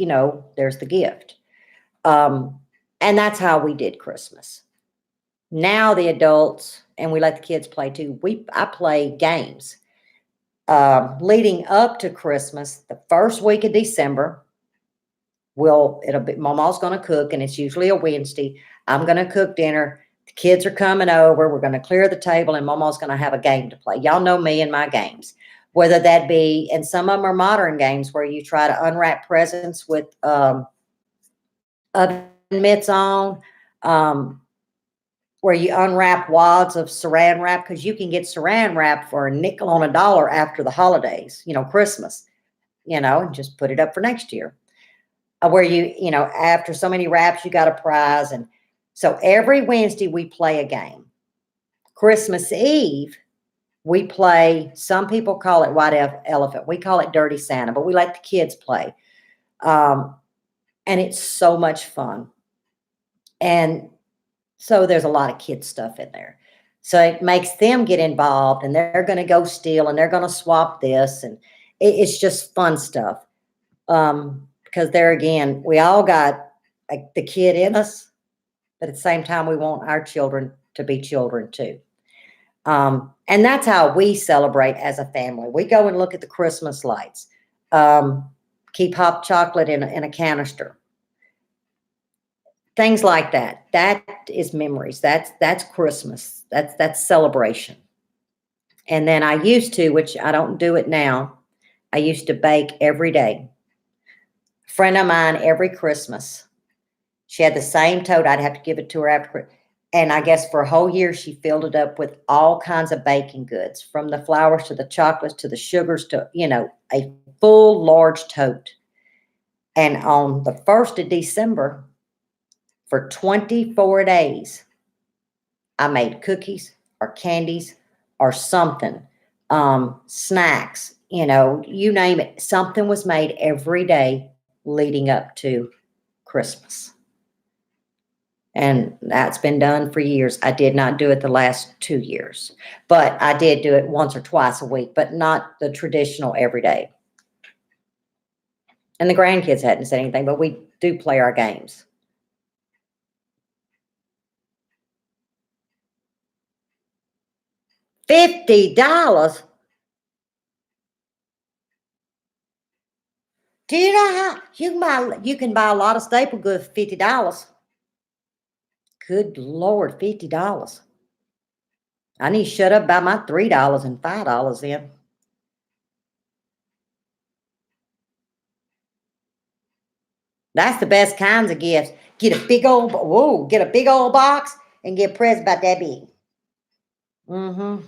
there's the gift. And that's how we did Christmas. Now the adults, and we let the kids play too, I play games. Leading up to Christmas, the first week of December, Mama's going to cook, and it's usually a Wednesday. I'm going to cook dinner. The kids are coming over. We're going to clear the table, and Mama's going to have a game to play. Y'all know me and my games, whether that be, and some of them are modern games where you try to unwrap presents with oven mitts on, where you unwrap wads of saran wrap, because you can get saran wrap for a nickel on a dollar after the holidays, Christmas, and just put it up for next year. Where after so many wraps, you got a prize. And so every Wednesday we play a game. Christmas Eve, we play, some people call it White Elephant. We call it Dirty Santa, but we let the kids play. And it's so much fun. And so there's a lot of kid stuff in there. So it makes them get involved, and they're going to go steal, and they're going to swap this. And it's just fun stuff. Because there again, we all got the kid in us, but at the same time, we want our children to be children too. And that's how we celebrate as a family. We go and look at the Christmas lights, keep hot chocolate in a canister, things like that. That is memories. That's Christmas. That's celebration. And then I used to, which I don't do it now, I used to bake every day. A friend of mine, every Christmas, she had the same tote. I'd have to give it to her after. And I guess for a whole year, she filled it up with all kinds of baking goods, from the flours to the chocolates to the sugars to, a full large tote. And on the 1st of December, for 24 days, I made cookies or candies or something, snacks, you name it. Something was made every day leading up to Christmas. And that's been done for years. I did not do it the last 2 years, but I did do it once or twice a week, but not the traditional every day. And the grandkids hadn't said anything, but we do play our games. $50. Do you know how you can buy a lot of staple goods for $50? Good Lord, $50. I need to shut up about my $3 and $5 then. That's the best kinds of gifts. Get a big old, get a big old box and get presents about that big. Mm-hmm.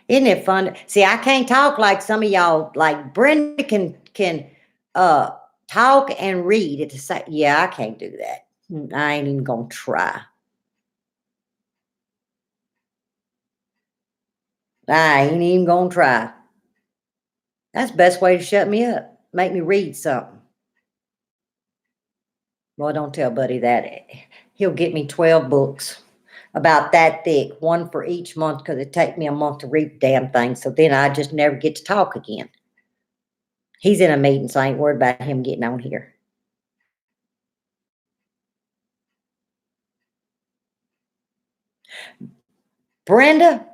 Isn't it fun? See, I can't talk like some of y'all. Like Brenda can uh talk and read at the same. Yeah, I can't do that. I ain't even gonna try. I ain't even gonna try. That's the best way to shut me up. Make me read something. Boy, don't tell Buddy that. He'll get me 12 books about that thick, one for each month, because it take me a month to read the damn thing. So then I just never get to talk again. He's in a meeting, so I ain't worried about him getting on here. Brenda,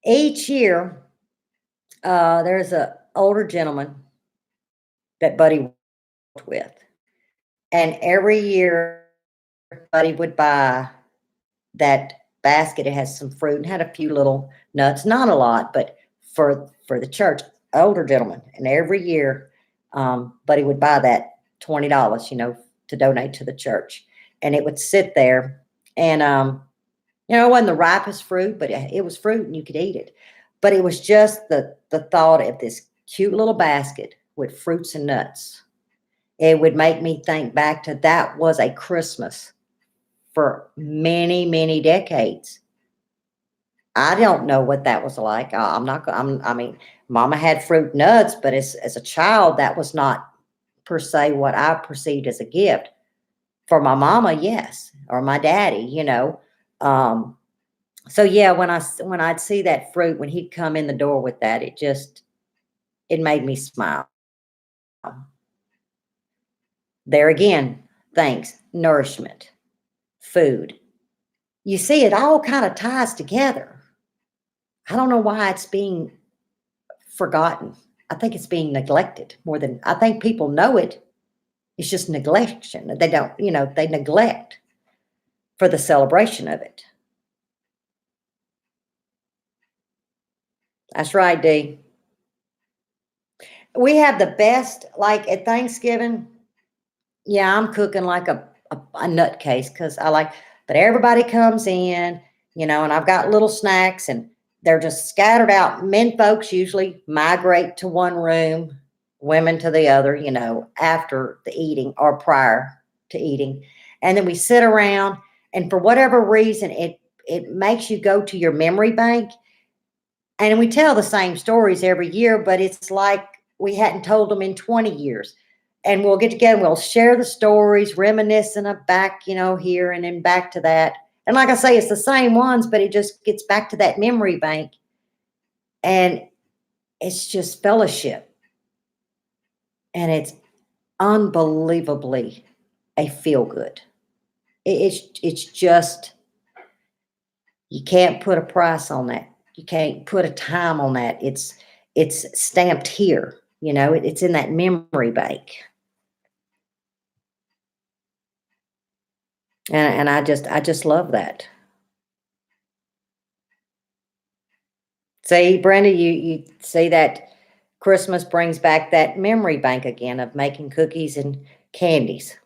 each year, there's a older gentleman that Buddy worked with. And every year, Buddy would buy that basket. It has some fruit and had a few little nuts, not a lot, but for the church, older gentleman. And every year, Buddy would buy that $20, to donate to the church. And it would sit there. And it wasn't the ripest fruit, but it was fruit and you could eat it. But it was just the thought of this cute little basket with fruits and nuts. It would make me think back to that was a Christmas for many, many decades. I don't know what that was like. I mean, Mama had fruit nuts, but as a child, that was not per se what I perceived as a gift. For my mama, yes, or my daddy. So yeah, when I'd see that fruit, when he'd come in the door with that, it made me smile. There again, thanks, nourishment, food. You see, it all kind of ties together. I don't know why it's being forgotten. I think it's being neglected more than I think people know it. It's just neglection. They don't, they neglect for the celebration of it. That's right, D. We have the best, like at Thanksgiving. Yeah, I'm cooking like a nutcase because but everybody comes in, and I've got little snacks and they're just scattered out. Men folks usually migrate to one room, women to the other, after the eating or prior to eating. And then we sit around, and for whatever reason, it makes you go to your memory bank. And we tell the same stories every year, but it's like we hadn't told them in 20 years. And we'll get together and we'll share the stories, reminiscing of back, here and then back to that. And like I say, it's the same ones, but it just gets back to that memory bank. And it's just fellowship. And it's unbelievably a feel good. It's just, you can't put a price on that. You can't put a time on that. It's stamped here, it's in that memory bank. And I just love that. See, Brenda, you see that Christmas brings back that memory bank again of making cookies and candies.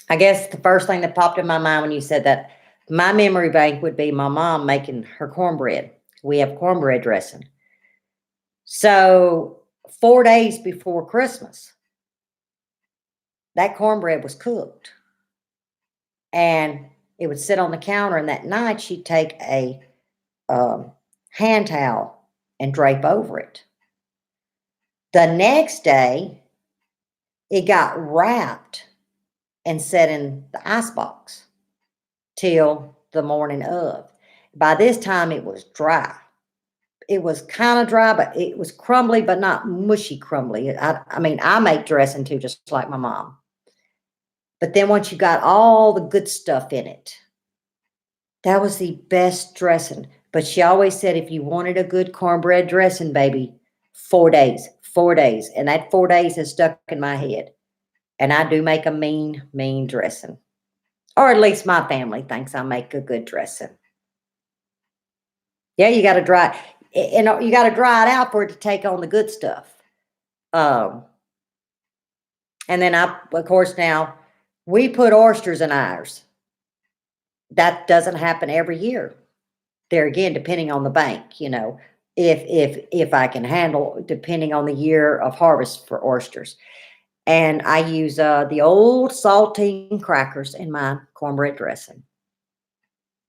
I guess the first thing that popped in my mind when you said that, my memory bank would be my mom making her cornbread. We have cornbread dressing. So 4 days before Christmas, that cornbread was cooked. And it would sit on the counter, and that night she'd take a hand towel and drape over it. The next day, it got wrapped and set in the icebox till the morning of. By this time, it was dry. It was kind of dry, but it was crumbly, but not mushy crumbly. I mean, I make dressing too, just like my mom. But then once you got all the good stuff in it, that was the best dressing. But she always said, if you wanted a good cornbread dressing, baby, 4 days, 4 days. And that 4 days has stuck in my head. And I do make a mean, mean dressing. Or at least my family thinks I make a good dressing. Yeah, you got to dry, you got to dry it out for it to take on the good stuff. Um, and then of course, now we put oysters in ours. That doesn't happen every year. There again, depending on the bank, if I can handle, depending on the year of harvest for oysters. And I use the old saltine crackers in my cornbread dressing.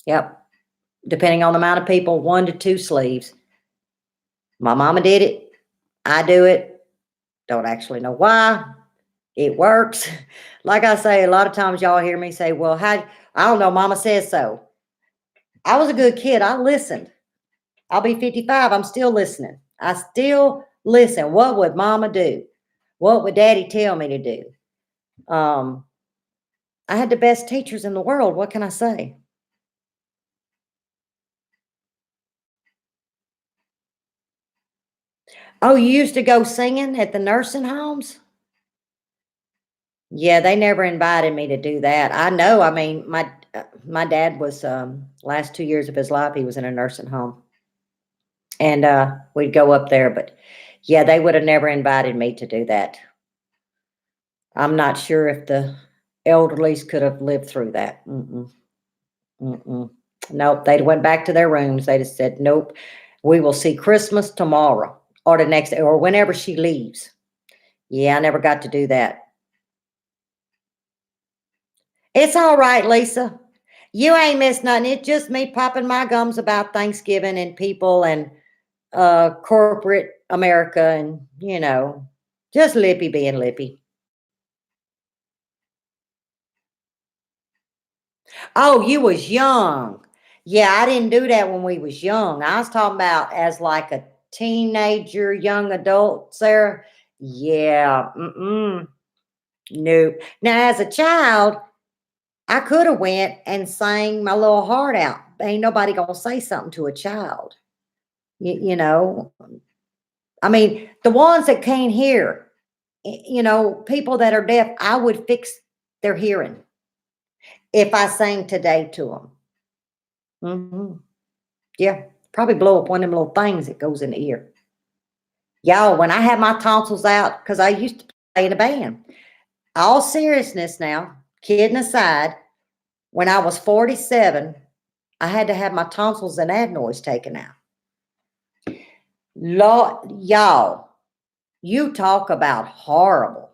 Yep, depending on the amount of people, 1 to 2 sleeves. My mama did it. I do it. Don't actually know why. It works. Like I say, a lot of times y'all hear me say, well, how, I don't know, mama says so. I was a good kid. I listened. I'll be 55. I'm still listening. I still listen. What would mama do? What would daddy tell me to do? I had the best teachers in the world. What can I say? Oh, you used to go singing at the nursing homes? Yeah, they never invited me to do that. I know. I mean, my dad was last 2 years of his life, he was in a nursing home, and we'd go up there. But yeah, they would have never invited me to do that. I'm not sure if the elderlies could have lived through that. Mm-mm, mm-mm. Nope, they went back to their rooms. They just said, "Nope, we will see Christmas tomorrow or the next or whenever she leaves." Yeah, I never got to do that. It's all right, Lisa. You ain't missed nothing. It's just me popping my gums about Thanksgiving and people and corporate America and, just Lippy being Lippy. Oh, you was young. Yeah, I didn't do that when we was young. I was talking about as like a teenager, young adult, Sarah. Yeah, nope. Now, as a child, I could have went and sang my little heart out. Ain't nobody gonna say something to a child. You know, I mean, the ones that can't hear, people that are deaf, I would fix their hearing if I sang today to them. Yeah, probably blow up one of them little things that goes in the ear. Y'all, when I had my tonsils out, because I used to play in a band, all seriousness now, kidding aside, when I was 47, I had to have my tonsils and adenoids taken out. Lord, y'all, you talk about horrible.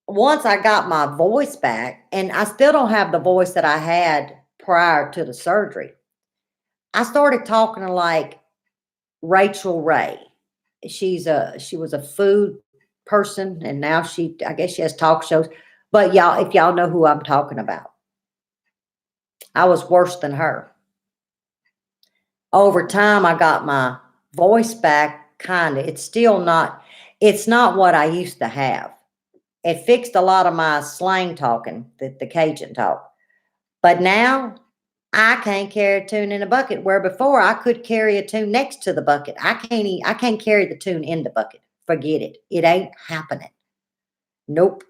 Once I got my voice back, and I still don't have the voice that I had prior to the surgery, I started talking like Rachel Ray. She was a food person, and now I guess she has talk shows. But y'all, if y'all know who I'm talking about, I was worse than her. Over time, I got my voice back, kind of. It's not what I used to have. It fixed a lot of my slang talking, the Cajun talk. But now I can't carry a tune in a bucket, where before I could carry a tune next to the bucket. I can't carry the tune in the bucket. Forget it. It ain't happening. Nope.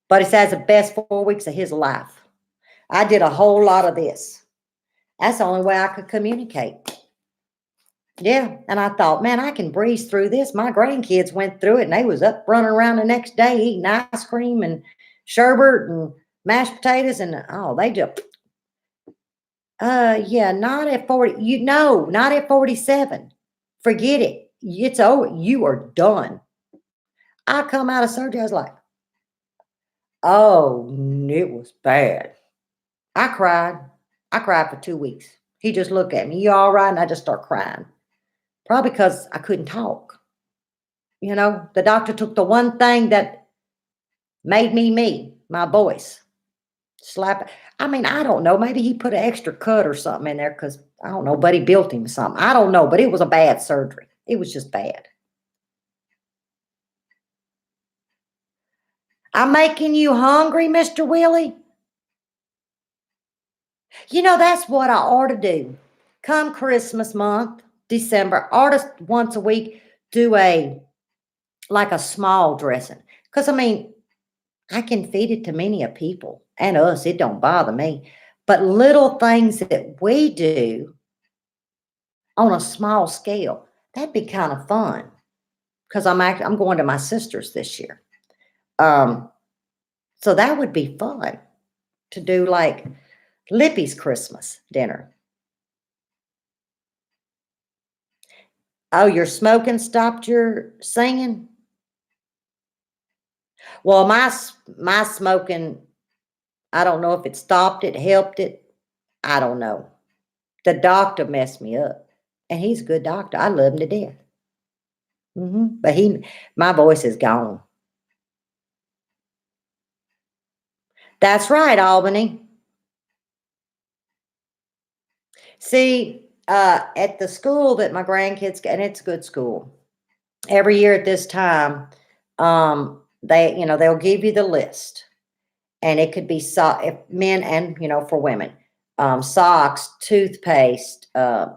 But it's as the best 4 weeks of his life. I did a whole lot of this. That's the only way I could communicate. Yeah. And I thought, man, I can breeze through this. My grandkids went through it and they was up running around the next day eating ice cream and sherbet and mashed potatoes and they just yeah, not at 40. Not at 47. Forget it. It's over. You are done. I come out of surgery, I was like, oh, it was bad. I cried. I cried for 2 weeks. He just looked at me, you all right? And I just start crying. Probably because I couldn't talk. The doctor took the one thing that made me, my voice. Slap it. I mean, I don't know. Maybe he put an extra cut or something in there because I don't know, but he built him something. I don't know, but it was a bad surgery. It was just bad. I'm making you hungry, Mr. Willie? That's what I ought to do. Come Christmas month, December, artist once a week, do like a small dressing. Because I mean, I can feed it to many of people and us. It don't bother me. But little things that we do on a small scale, that'd be kind of fun. Because I'm going to my sister's this year. Um, so that would be fun to do like Lippy's Christmas dinner. Oh, your smoking stopped your singing? Well, my smoking, I don't know if it stopped it, helped it. I don't know. The doctor messed me up, and he's a good doctor. I love him to death. But my voice is gone. That's right, Albany. See, at the school that my grandkids, and it's a good school. Every year at this time, they'll give you the list, and it could be if men and for women, socks, toothpaste. I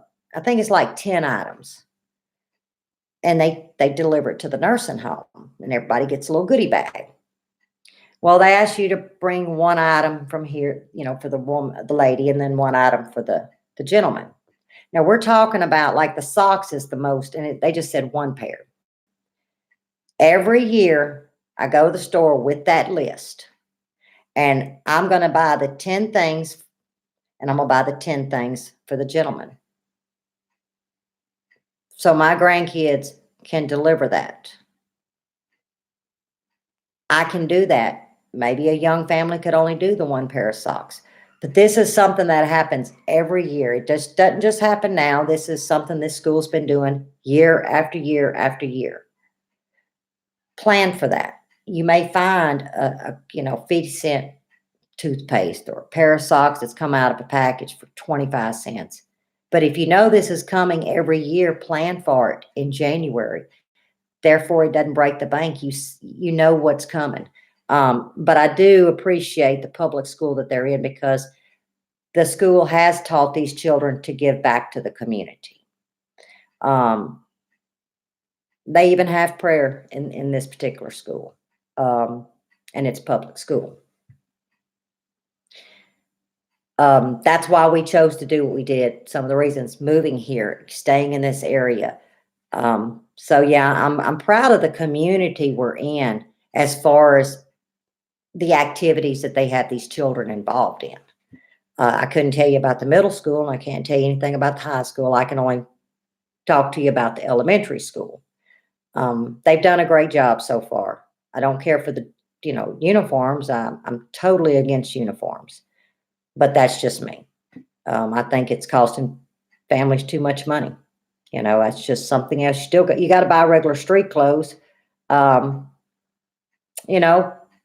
think it's like 10 items, and they deliver it to the nursing home, and everybody gets a little goodie bag. Well, they ask you to bring one item from here, for the woman, the lady, and then one item for the gentleman. Now we're talking about like the socks is the most, and they just said one pair. Every year I go to the store with that list, and I'm going to buy the 10 things, and I'm going to buy the 10 things for the gentleman. So my grandkids can deliver that. I can do that. Maybe a young family could only do the one pair of socks. But this is something that happens every year. It just doesn't just happen now. This is something this school's been doing year after year after year. Plan for that. You may find a 50-cent toothpaste or a pair of socks that's come out of a package for 25 cents. But if you know this is coming every year, plan for it in January. Therefore, it doesn't break the bank. You know what's coming. But I do appreciate the public school that they're in, because the school has taught these children to give back to the community. They even have prayer in this particular school, and it's public school. That's why we chose to do what we did. Some of the reasons: moving here, staying in this area. So yeah, I'm proud of the community we're in as far as the activities that they have these children involved in. I couldn't tell you about the middle school, and I can't tell you anything about the high school. I can only talk to you about the elementary school. They've done a great job so far. I don't care for the uniforms. I'm totally against uniforms, but that's just me. I think it's costing families too much money. That's just something else. You got to buy regular street clothes. Um,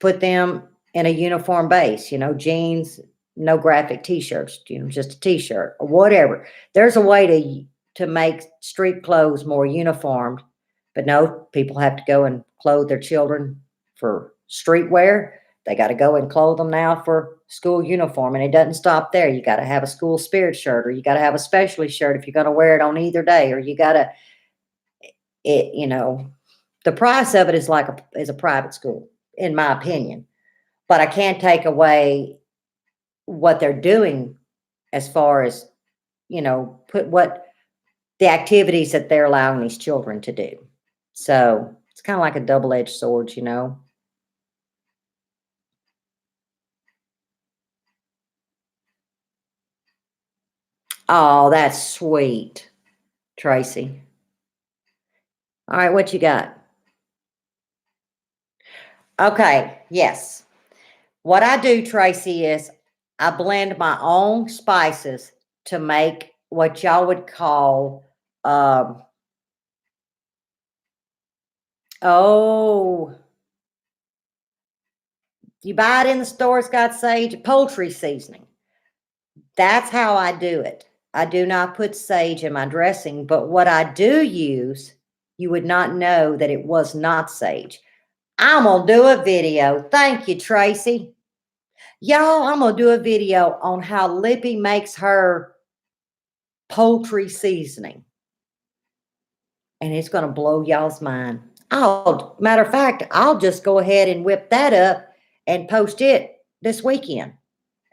Put them in a uniform base. Jeans, no graphic T-shirts. Just a T-shirt or whatever. There's a way to make street clothes more uniformed, but no, people have to go and clothe their children for street wear. They got to go and clothe them now for school uniform, and it doesn't stop there. You got to have a school spirit shirt, or you got to have a specialty shirt if you're going to wear it on either day, or you got to, the price of it is like a private school, in my opinion. But I can't take away what they're doing as far as, put what the activities that they're allowing these children to do. So it's kind of like a double-edged sword, Oh, that's sweet, Tracy. All right, what you got? Okay, yes. What I do, Tracy, is I blend my own spices to make what y'all would call, um, oh, you buy it in the store, it's got sage, poultry seasoning. That's how I do it. I do not put sage in my dressing, but what I do use, you would not know that it was not sage. I'm going to do a video. Thank you, Tracy. Y'all, I'm going to do a video on how Lippy makes her poultry seasoning. and it's going to blow y'all's mind. Matter of fact, I'll just go ahead and whip that up and post it this weekend.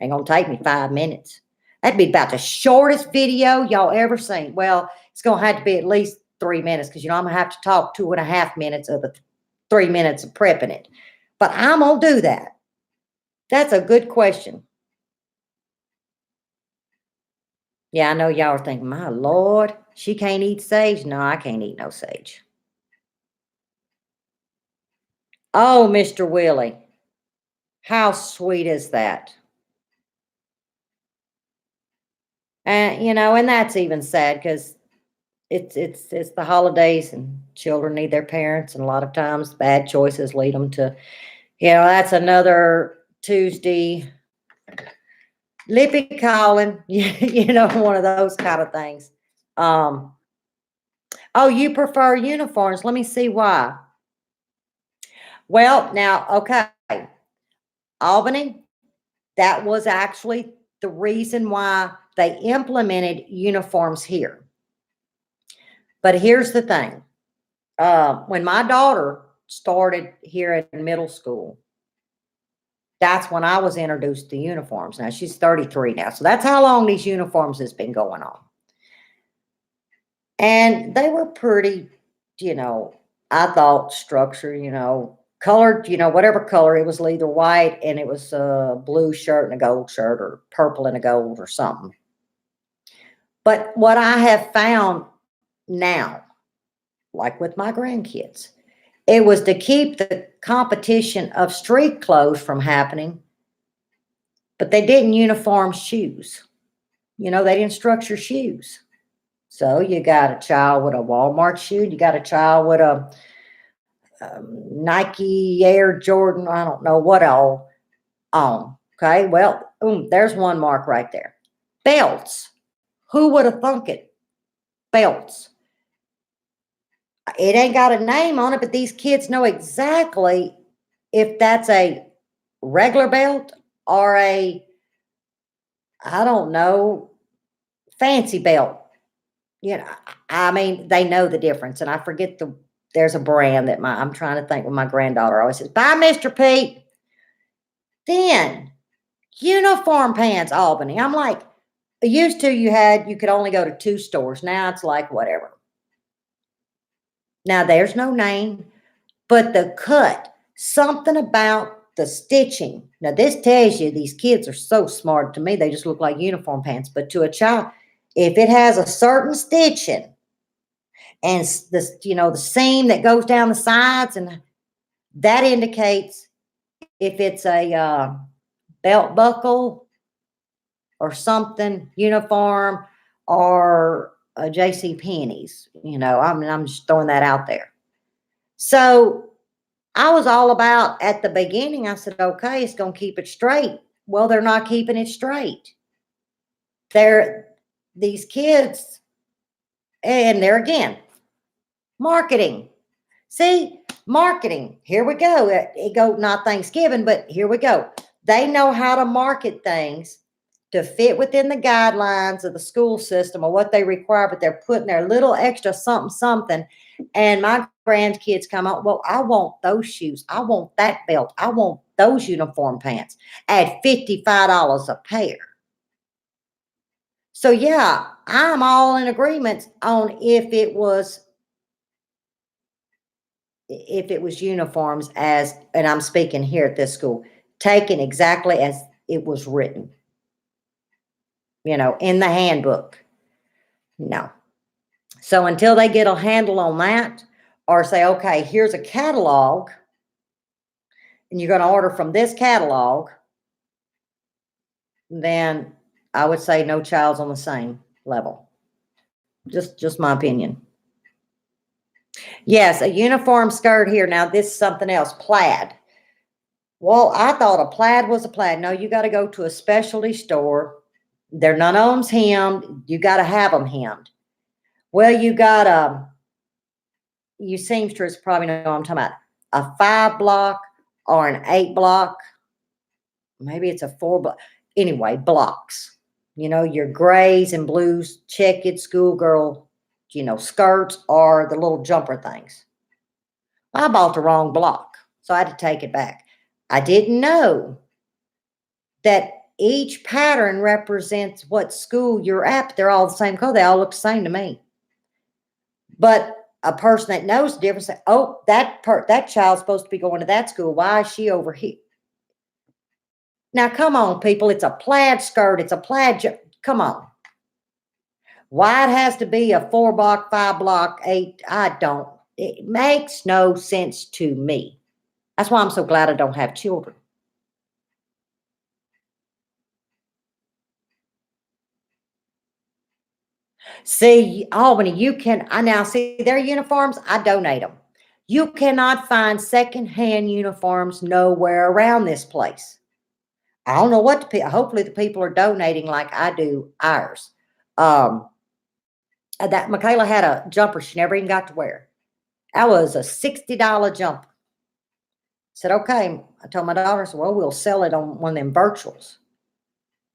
Ain't gonna take me 5 minutes. That'd be about the shortest video y'all ever seen. Well, it's gonna have to be at least 3 minutes because I'm gonna have to talk 2.5 minutes of the 3 minutes of prepping it. But I'm gonna do that. That's a good question. Yeah, I know y'all are thinking, my Lord, she can't eat sage. No, I can't eat no sage. Oh, Mr. Willie, how sweet is that? And and that's even sad because it's the holidays and children need their parents, and a lot of times bad choices lead them to, that's another Tuesday. Lippy calling, one of those kind of things. Um, oh, you prefer uniforms? Let me see why. Well, now, okay, Albany, that was actually the reason why they implemented uniforms here. But here's the thing. When my daughter started here in middle school, that's when I was introduced to uniforms. Now she's 33 now. So that's how long these uniforms has been going on. And they were pretty, I thought structured, colored, whatever color. It was either white and it was a blue shirt and a gold shirt, or purple and a gold, or something. But what I have found now, like with my grandkids, it was to keep the competition of street clothes from happening, but they didn't uniform shoes. They didn't structure shoes. So you got a child with a Walmart shoe, you got a child with a Nike Air Jordan, I don't know what all on. Okay, well, there's one mark right there. Belts. Who would have thunk it? Belts. It ain't got a name on it, but these kids know exactly if that's a regular belt or I don't know, fancy belt. I mean, they know the difference. And I forget there's a brand that I'm trying to think, when my granddaughter always says, bye, Mr. Pete. Then uniform pants, Albany. I'm like, used to you could only go to 2 stores. Now it's like whatever. Now there's no name, but the cut, something about the stitching. Now this tells you these kids are so smart. To me, they just look like uniform pants. But to a child, if it has a certain stitching and the seam that goes down the sides, and that indicates if it's a belt buckle or something uniform, or a J.C. Penney's. I'm just throwing that out there. So I was all about, at the beginning, I said, okay, it's going to keep it straight. Well, they're not keeping it straight. These kids, and there again, marketing. See, marketing. Here we go. Not Thanksgiving, but here we go. They know how to market things to fit within the guidelines of the school system or what they require, but they're putting their little extra something. And my grandkids come out, well, I want those shoes. I want that belt. I want those uniform pants at $55 a pair. So yeah, I'm all in agreement on if it was uniforms, and I'm speaking here at this school, taken exactly as it was written, in the handbook. No. So until they get a handle on that, or say, okay, here's a catalog, and you're going to order from this catalog, then I would say no child's on the same level. Just my opinion. Yes, a uniform skirt here. Now this is something else, plaid. Well, I thought a plaid was a plaid. No, you got to go to a specialty store. None of them's hemmed. You got to have them hemmed. Well, you seamstress probably know what I'm talking about. A 5 block or an 8 block. Maybe it's a 4 block. Anyway, blocks. Your grays and blues, checkered schoolgirl skirts or the little jumper things. I bought the wrong block, so I had to take it back. I didn't know that each pattern represents what school you're at. They're all the same color. They all look the same to me. But a person that knows the difference, say, oh, that child's supposed to be going to that school. Why is she over here? Now, come on, people. It's a plaid skirt. It's a plaid. Come on. Why it has to be a 4 block, 5 block, 8? It makes no sense to me. That's why I'm so glad I don't have children. See, Albany, I now see their uniforms, I donate them. You cannot find secondhand uniforms nowhere around this place. I don't know hopefully the people are donating like I do ours. That Michaela had a jumper she never even got to wear. That was a $60 jumper. Said, okay. I told my daughter, I said, well, we'll sell it on one of them virtuals.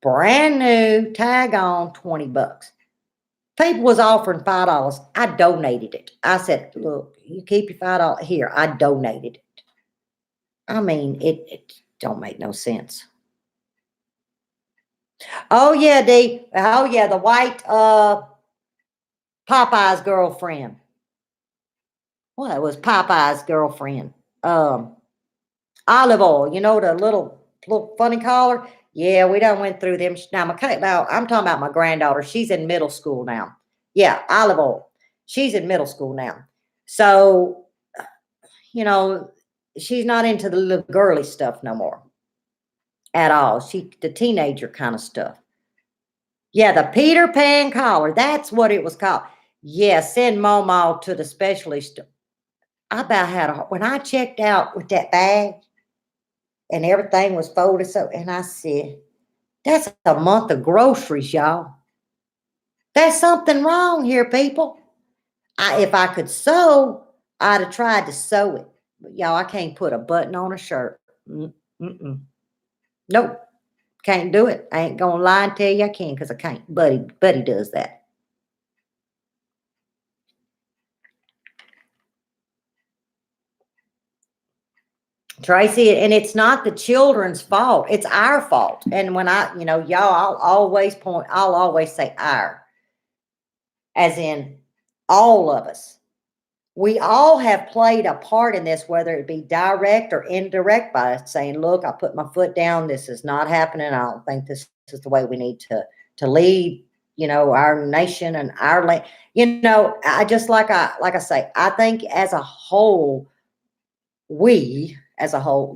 Brand new, tag on, $20. People was offering $5. I donated it. I said, look, you keep your $5 here. I donated it. I mean, it don't make no sense. Oh yeah, Dee. Oh yeah, the white Popeye's girlfriend. Well, it was Popeye's girlfriend. Olive oil, the little funny collar. Yeah, we done went through them. Now, I'm talking about my granddaughter. She's in middle school now. Yeah, olive oil. She's in middle school now. So, she's not into the little girly stuff no more at all. The teenager kind of stuff. Yeah, the Peter Pan collar. That's what it was called. Yeah, send Momo to the specialist. I about had when I checked out with that bag and everything was folded and I said, that's a month of groceries, y'all. There's something wrong here, people. If I could sew, I'd have tried to sew it. But y'all, I can't put a button on a shirt. Nope. Can't do it. I ain't gonna lie and tell you I can because I can't. Buddy does that. Tracy, and it's not the children's fault. It's our fault. And when y'all, I'll always say our, as in all of us. We all have played a part in this, whether it be direct or indirect, by saying, look, I put my foot down. This is not happening. I don't think this is the way we need to lead, our nation and our land. I just like I say, I think as a whole,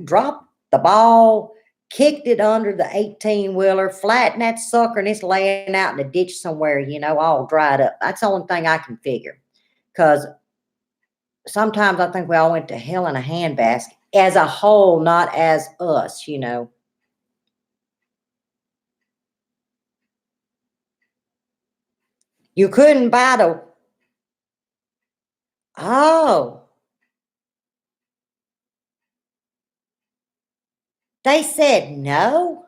dropped the ball, kicked it under the 18-wheeler, flattened that sucker, and it's laying out in a ditch somewhere, all dried up. That's the only thing I can figure. Because sometimes I think we all went to hell in a handbasket as a whole, not as us, You couldn't buy they said no.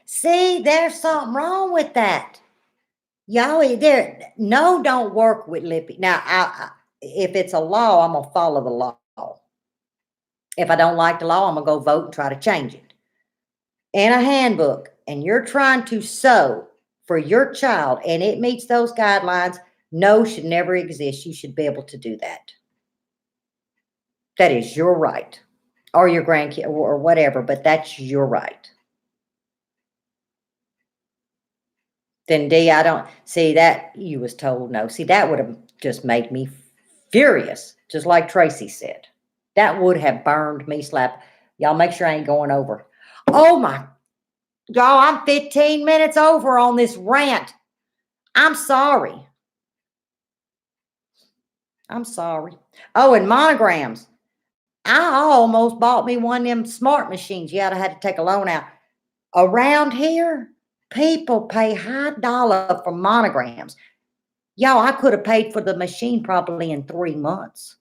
See, there's something wrong with that. Y'all, don't work with Lippy. Now, if it's a law, I'm going to follow the law. If I don't like the law, I'm going to go vote and try to change it. In a handbook, and you're trying to sew for your child, and it meets those guidelines, no should never exist. You should be able to do that. That is your right, or your grandkid, or whatever, but that's your right. Then D, I don't see that you was told no. See, that would have just made me furious, just like Tracy said. That would have burned me slap. Y'all make sure I ain't going over. Oh my, y'all, I'm 15 minutes over on this rant. I'm sorry. Oh, and monograms. I almost bought me one of them smart machines. Yeah, I had to take a loan out. Around here, people pay high dollar for monograms. Y'all, I could have paid for the machine probably in 3 months.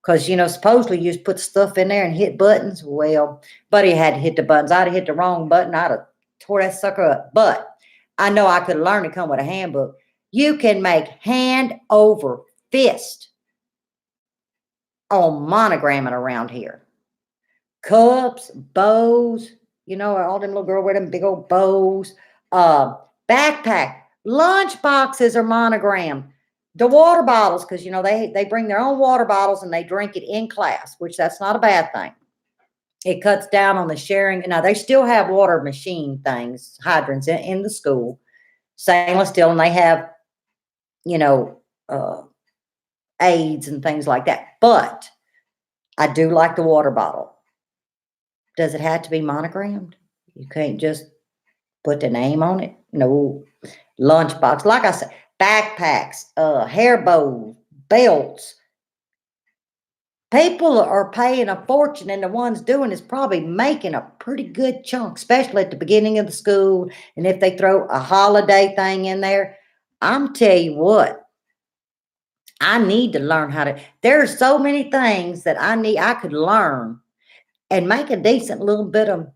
Because, supposedly you just put stuff in there and hit buttons. Well, buddy had to hit the buttons. I'd have hit the wrong button. I'd have tore that sucker up. But I know I could have learned to come with a handbook. You can make hand over fist on monogramming around here. Cups, bows, all them little girls wear them big old bows. Backpack, lunch boxes are monogrammed. The water bottles, because they bring their own water bottles and they drink it in class, which that's not a bad thing. It cuts down on the sharing. Now they still have water machine things, hydrants in the school, stainless steel, and they have, uh, aids and things like that. But I do like the water bottle. Does it have to be monogrammed? You can't just put the name on it. No. Lunchbox, like I said, backpacks, hair bows, belts. People are paying a fortune, and the ones doing is probably making a pretty good chunk, especially at the beginning of the school. And if they throw a holiday thing in there, I'm tell you what, I need to learn how to. There are so many things that I could learn and make a decent little bit of,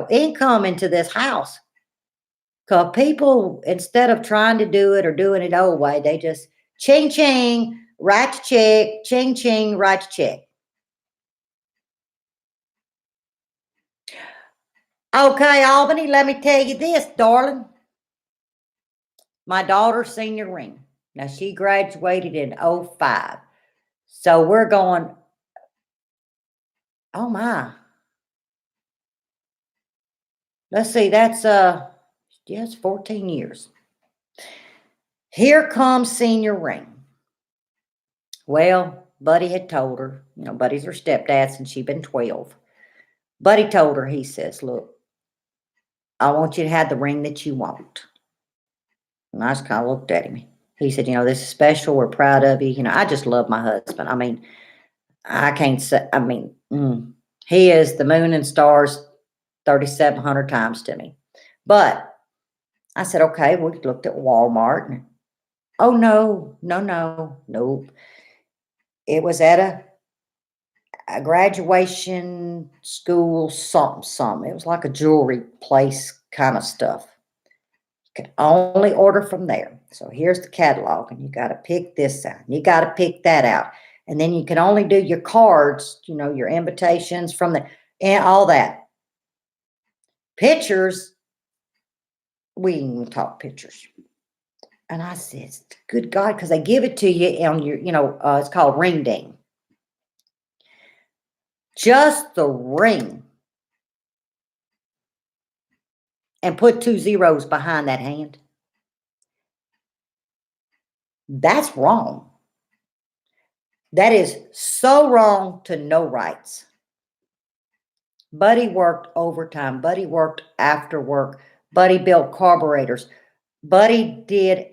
income into this house. Because people, instead of trying to do it or doing it old way, they just ching ching, write a check, ching ching, write a check. Okay, Albany, let me tell you this, darling. My daughter's senior ring. Now, she graduated in 05. So we're going, oh my. Let's see, that's, yes, 14 years. Here comes senior ring. Well, Buddy had told her, Buddy's her stepdad since she'd been 12. Buddy told her, he says, look, I want you to have the ring that you want. And I just kind of looked at him. He said, this is special. We're proud of you. I just love my husband. I mean, I can't say, he is the moon and stars 3,700 times to me. But I said, okay, we looked at Walmart. And, oh, no. Nope. It was at a graduation school, something. It was like a jewelry place kind of stuff. You can only order from there. So here's the catalog, and you got to pick this out. And you got to pick that out. And then you can only do your cards, your invitations from and all that. Pictures, we didn't even talk pictures. And I said, good God, because they give it to you on your, it's called ring ding. Just the ring. And put 2 zeros behind that hand. That's wrong. That is so wrong to no rights. Buddy worked overtime. Buddy worked after work. Buddy built carburetors. Buddy did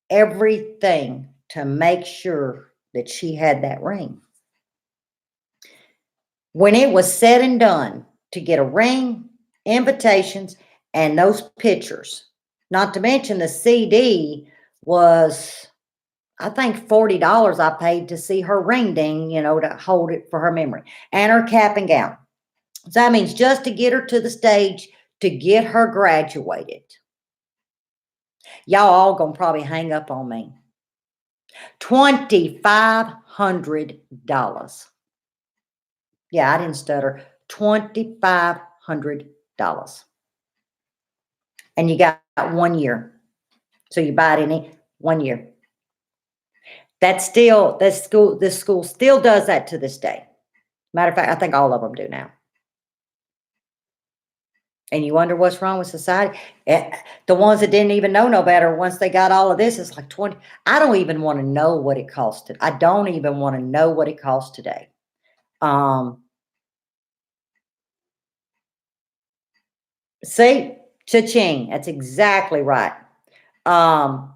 everything to make sure that she had that ring. When it was said and done to get a ring, invitations, and those pictures, not to mention the CD was, I think, $40 I paid to see her ring ding, to hold it for her memory, and her cap and gown. So that means just to get her to the stage, to get her graduated. Y'all all gonna probably hang up on me. $2,500. Yeah, I didn't stutter. $2,500. And you got 1 year. So you buy it in 1 year. This school still does that to this day. Matter of fact, I think all of them do now. And you wonder what's wrong with society? The ones that didn't even know no better, once they got all of this, it's like 20. I don't even want to know what it costs. I don't even want to know what it costs today. See, cha-ching. That's exactly right. Your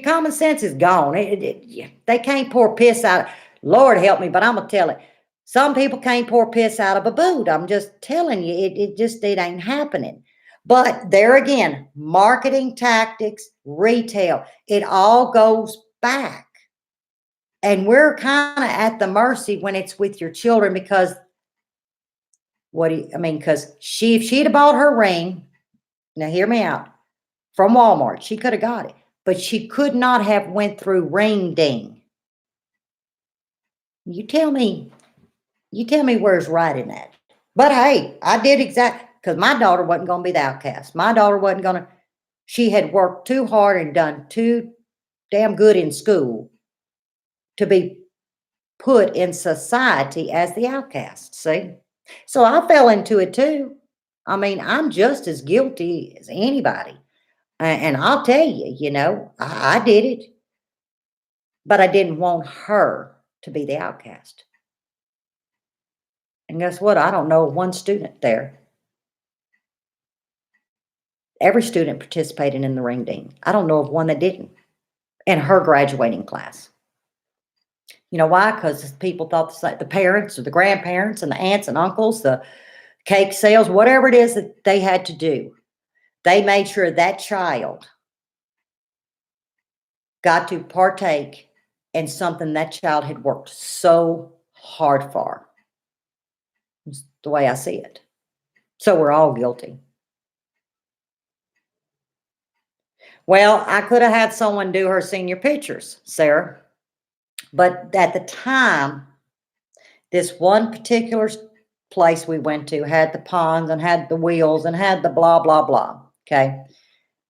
common sense is gone. They can't pour piss out. Lord help me, but I'm going to tell it. Some people can't pour piss out of a boot. I'm just telling you, it ain't happening. But there again, marketing tactics, retail, it all goes back. And we're kind of at the mercy when it's with your children because because if she'd have bought her ring, now hear me out, from Walmart. She could have got it, but she could not have went through ring ding. You tell me where's right in that. But hey, I did exactly, because my daughter wasn't going to be the outcast. My daughter wasn't going to, she had worked too hard and done too damn good in school to be put in society as the outcast. See? So I fell into it too. I mean, I'm just as guilty as anybody. And I'll tell you, I did it, but I didn't want her to be the outcast. And guess what? I don't know one student there. Every student participated in the ring ding. I don't know of one that didn't in her graduating class. You know why? Because people thought the parents or the grandparents and the aunts and uncles, the cake sales, whatever it is that they had to do, they made sure that child got to partake in something that child had worked so hard for. It's the way I see it. So we're all guilty. Well, I could have had someone do her senior pictures, Sarah. But at the time, this one particular place we went to had the ponds and had the wheels and had the blah, blah, blah. Okay.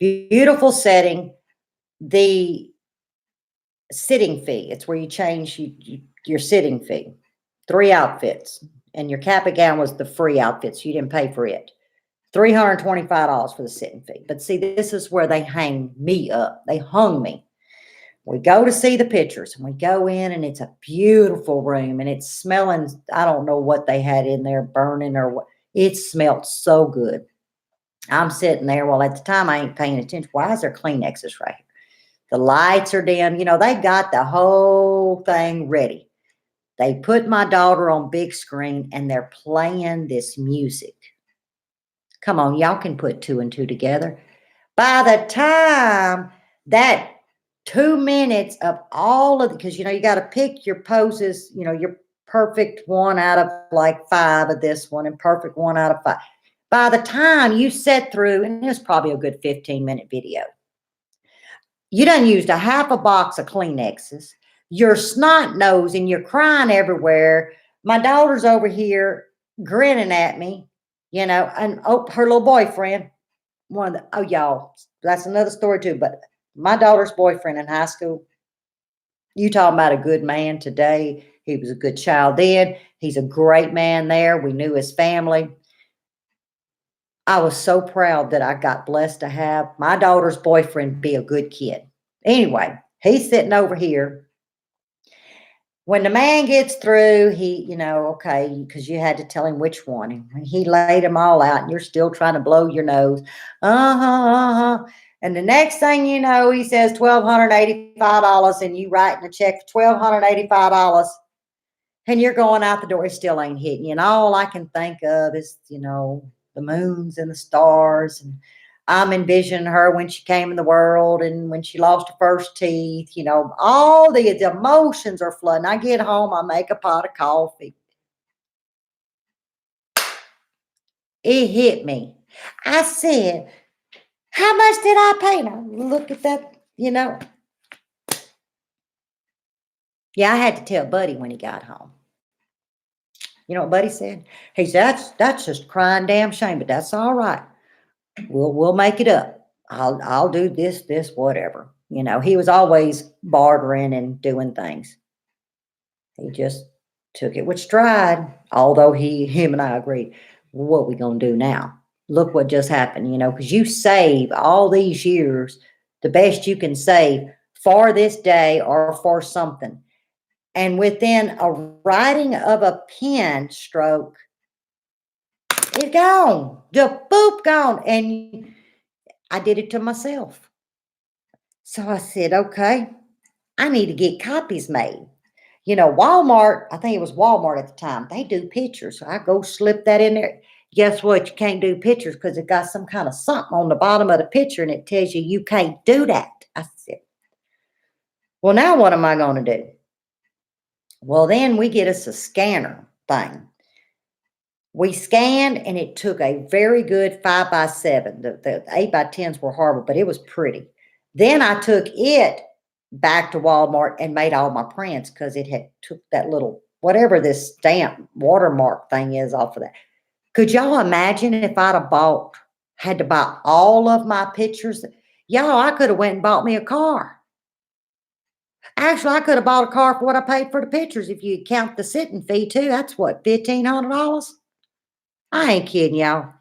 Beautiful setting. The sitting fee, it's where you change your sitting fee. 3 outfits. And your cap and gown was the free outfits. You didn't pay for it. $325 for the sitting fee. But see, this is where they hang me up. They hung me. We go to see the pictures and we go in and it's a beautiful room and it's smelling, I don't know what they had in there, burning or what. It smelled so good. I'm sitting there. Well, at the time I ain't paying attention. Why is there Kleenexes right here? The lights are dim. They got the whole thing ready. They put my daughter on big screen and they're playing this music. Come on, y'all can put 2 and 2 together. By the time that 2 minutes of all of because you got to pick your poses, your perfect 1 out of like 5 of this one and perfect 1 out of 5. By the time you set through, and it was probably a good 15-minute video, you done used a half a box of Kleenexes. You're snot nose and you're crying everywhere. My daughter's over here grinning at me, and her little boyfriend, y'all, that's another story too, but my daughter's boyfriend in high school, you talking about a good man today. He was a good child then. He's a great man there. We knew his family. I was so proud that I got blessed to have my daughter's boyfriend be a good kid. Anyway, he's sitting over here. When the man gets through, he, okay, because you had to tell him which one. And he laid them all out, and you're still trying to blow your nose. And the next thing you know, he says $1,285, and you writing a check for $1,285, and you're going out the door. It still ain't hitting you. And all I can think of is, the moons and the stars. And I'm envisioning her when she came in the world and when she lost her first teeth, all the emotions are flooding. I get home, I make a pot of coffee. It hit me. I said, how much did I pay? Now look at that, Yeah, I had to tell Buddy when he got home. You know what Buddy said? He said, that's just a crying damn shame, but that's all right. We'll make it up. I'll do this, whatever. He was always bartering and doing things. He just took it with stride, although him and I agreed, what we gonna do now? Look what just happened, because you save all these years, the best you can save for this day or for something. And within a writing of a pen stroke, it's gone. Just boop, gone. And I did it to myself. So I said, okay, I need to get copies made. Walmart, I think it was Walmart at the time, they do pictures. So I go slip that in there. Guess what? You can't do pictures because it got some kind of something on the bottom of the picture and it tells you can't do that. I said, well, now what am I going to do? Well, then we get us a scanner thing. We scanned, and it took a very good 5x7. The 8x10s were horrible, but it was pretty. Then I took it back to Walmart and made all my prints because it had took that little whatever this stamp watermark thing is off of that. Could y'all imagine if I'd have had to buy all of my pictures? Y'all, I could have went and bought me a car. Actually, I could have bought a car for what I paid for the pictures. If you count the sitting fee too, that's what, $1,500? I ain't kidding y'all.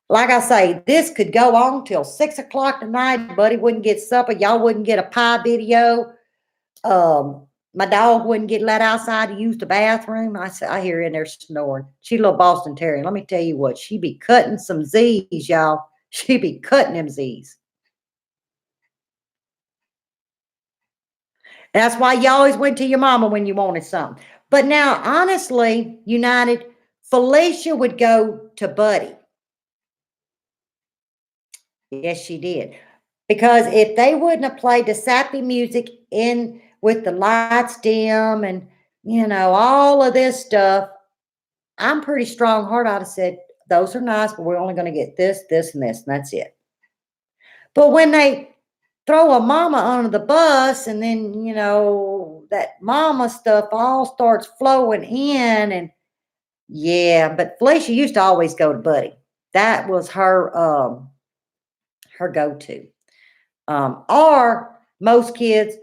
Like I say, this could go on till 6 o'clock tonight. Buddy wouldn't get supper. Y'all wouldn't get a pie video. My dog wouldn't get let outside to use the bathroom. I hear her in there snoring. She's a little Boston Terrier. Let me tell you what, she be cutting some Z's, y'all. She be cutting them Z's. That's why you always went to your mama when you wanted something. But now, honestly, United, Felicia would go to Buddy. Yes, she did. Because if they wouldn't have played the sappy music in with the lights dim and, all of this stuff, I'm pretty strong heart. I'd have said, those are nice, but we're only going to get this, this, and this, and that's it. But when they throw a mama under the bus and then, that mama stuff all starts flowing in and yeah, but Felicia used to always go to Buddy. That was her go-to. Or most kids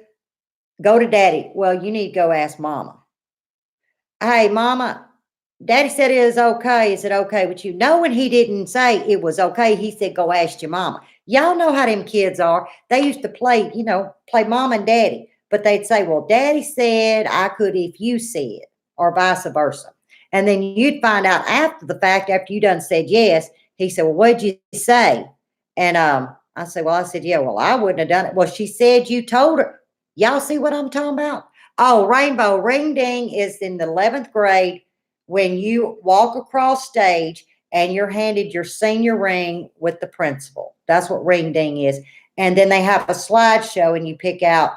go to Daddy. Well, you need to go ask Mama. Hey, Mama, Daddy said it was okay. Is it okay with you? No, when he didn't say it was okay, he said, go ask your mama. Y'all know how them kids are. They used to play, play mom and daddy. But they'd say, well, Daddy said I could if you said, or vice versa. And then you'd find out after the fact, after you done said yes, he said, well, what'd you say? And I said, yeah, well, I wouldn't have done it. Well, she said you told her. Y'all see what I'm talking about? Oh, Rainbow Ring Ding is in the 11th grade when you walk across stage and you're handed your senior ring with the principal. That's what Ring Ding is. And then they have a slideshow and you pick out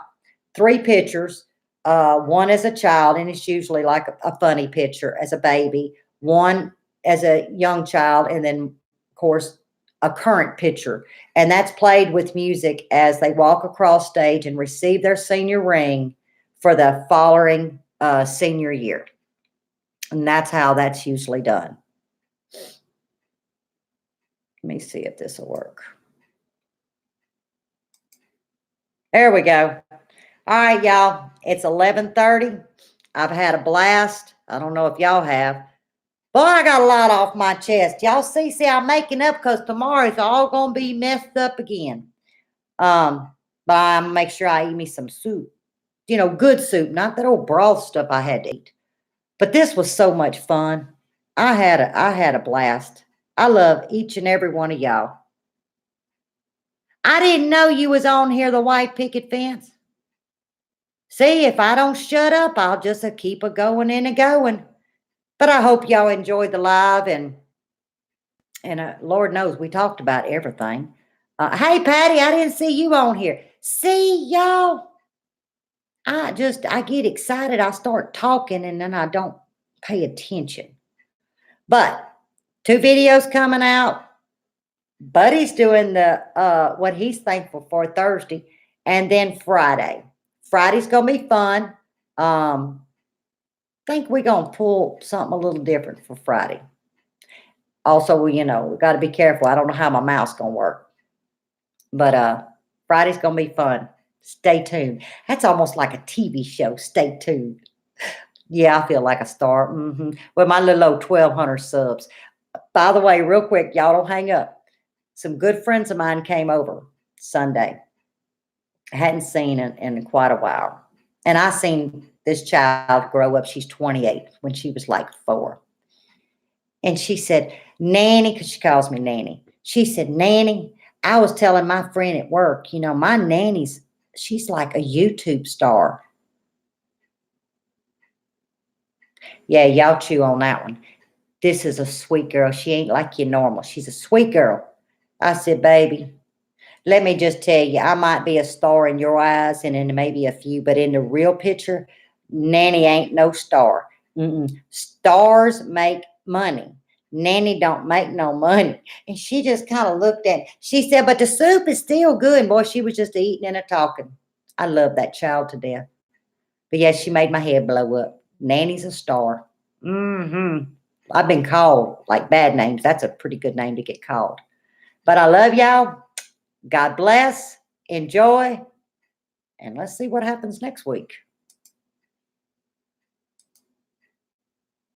3 pictures. One as a child, and it's usually like a funny picture as a baby. One as a young child, and then, of course, a current picture. And that's played with music as they walk across stage and receive their senior ring for the following senior year. And that's how that's usually done. Let me see if this will work. There we go. All right, y'all. It's 11:30. I've had a blast. I don't know if y'all have. Boy, I got a lot off my chest. Y'all see, I'm making up because tomorrow's all going to be messed up again. But I'm going to make sure I eat me some soup. Good soup, not that old broth stuff I had to eat. But this was so much fun. I had a blast. I love each and every one of y'all. I didn't know you was on here, the white picket fence. See, if I don't shut up, I'll just keep a going and a going. But I hope y'all enjoyed the live, and Lord knows we talked about everything. Hey, Patty, I didn't see you on here. See, y'all, I get excited. I start talking, and then I don't pay attention. But 2 videos coming out. Buddy's doing the what he's thankful for Thursday, and then Friday. Friday's gonna be fun. Think we're gonna pull something a little different for Friday. Also, we got to be careful. I don't know how my mouth's gonna work, but Friday's gonna be fun. Stay tuned. That's almost like a TV show. Stay tuned. Yeah, I feel like a star. With my little old 1,200 subs. By the way, real quick, y'all don't hang up. Some good friends of mine came over Sunday. I hadn't seen in quite a while. And I seen this child grow up. She's 28 when she was like 4. And she said, Nanny, because she calls me Nanny. She said, Nanny, I was telling my friend at work, my nanny's, she's like a YouTube star. Yeah, y'all chew on that one. This is a sweet girl. She ain't like your normal. She's a sweet girl. I said, baby, let me just tell you, I might be a star in your eyes and in maybe a few, but in the real picture, Nanny ain't no star. Stars make money. Nanny don't make no money. And she just kind of looked at, she said, but the soup is still good. And boy, she was just eating and a talking. I love that child to death. But yes, she made my head blow up. Nanny's a star. I've been called like bad names. That's a pretty good name to get called. But I love y'all. God bless. Enjoy. And let's see what happens next week.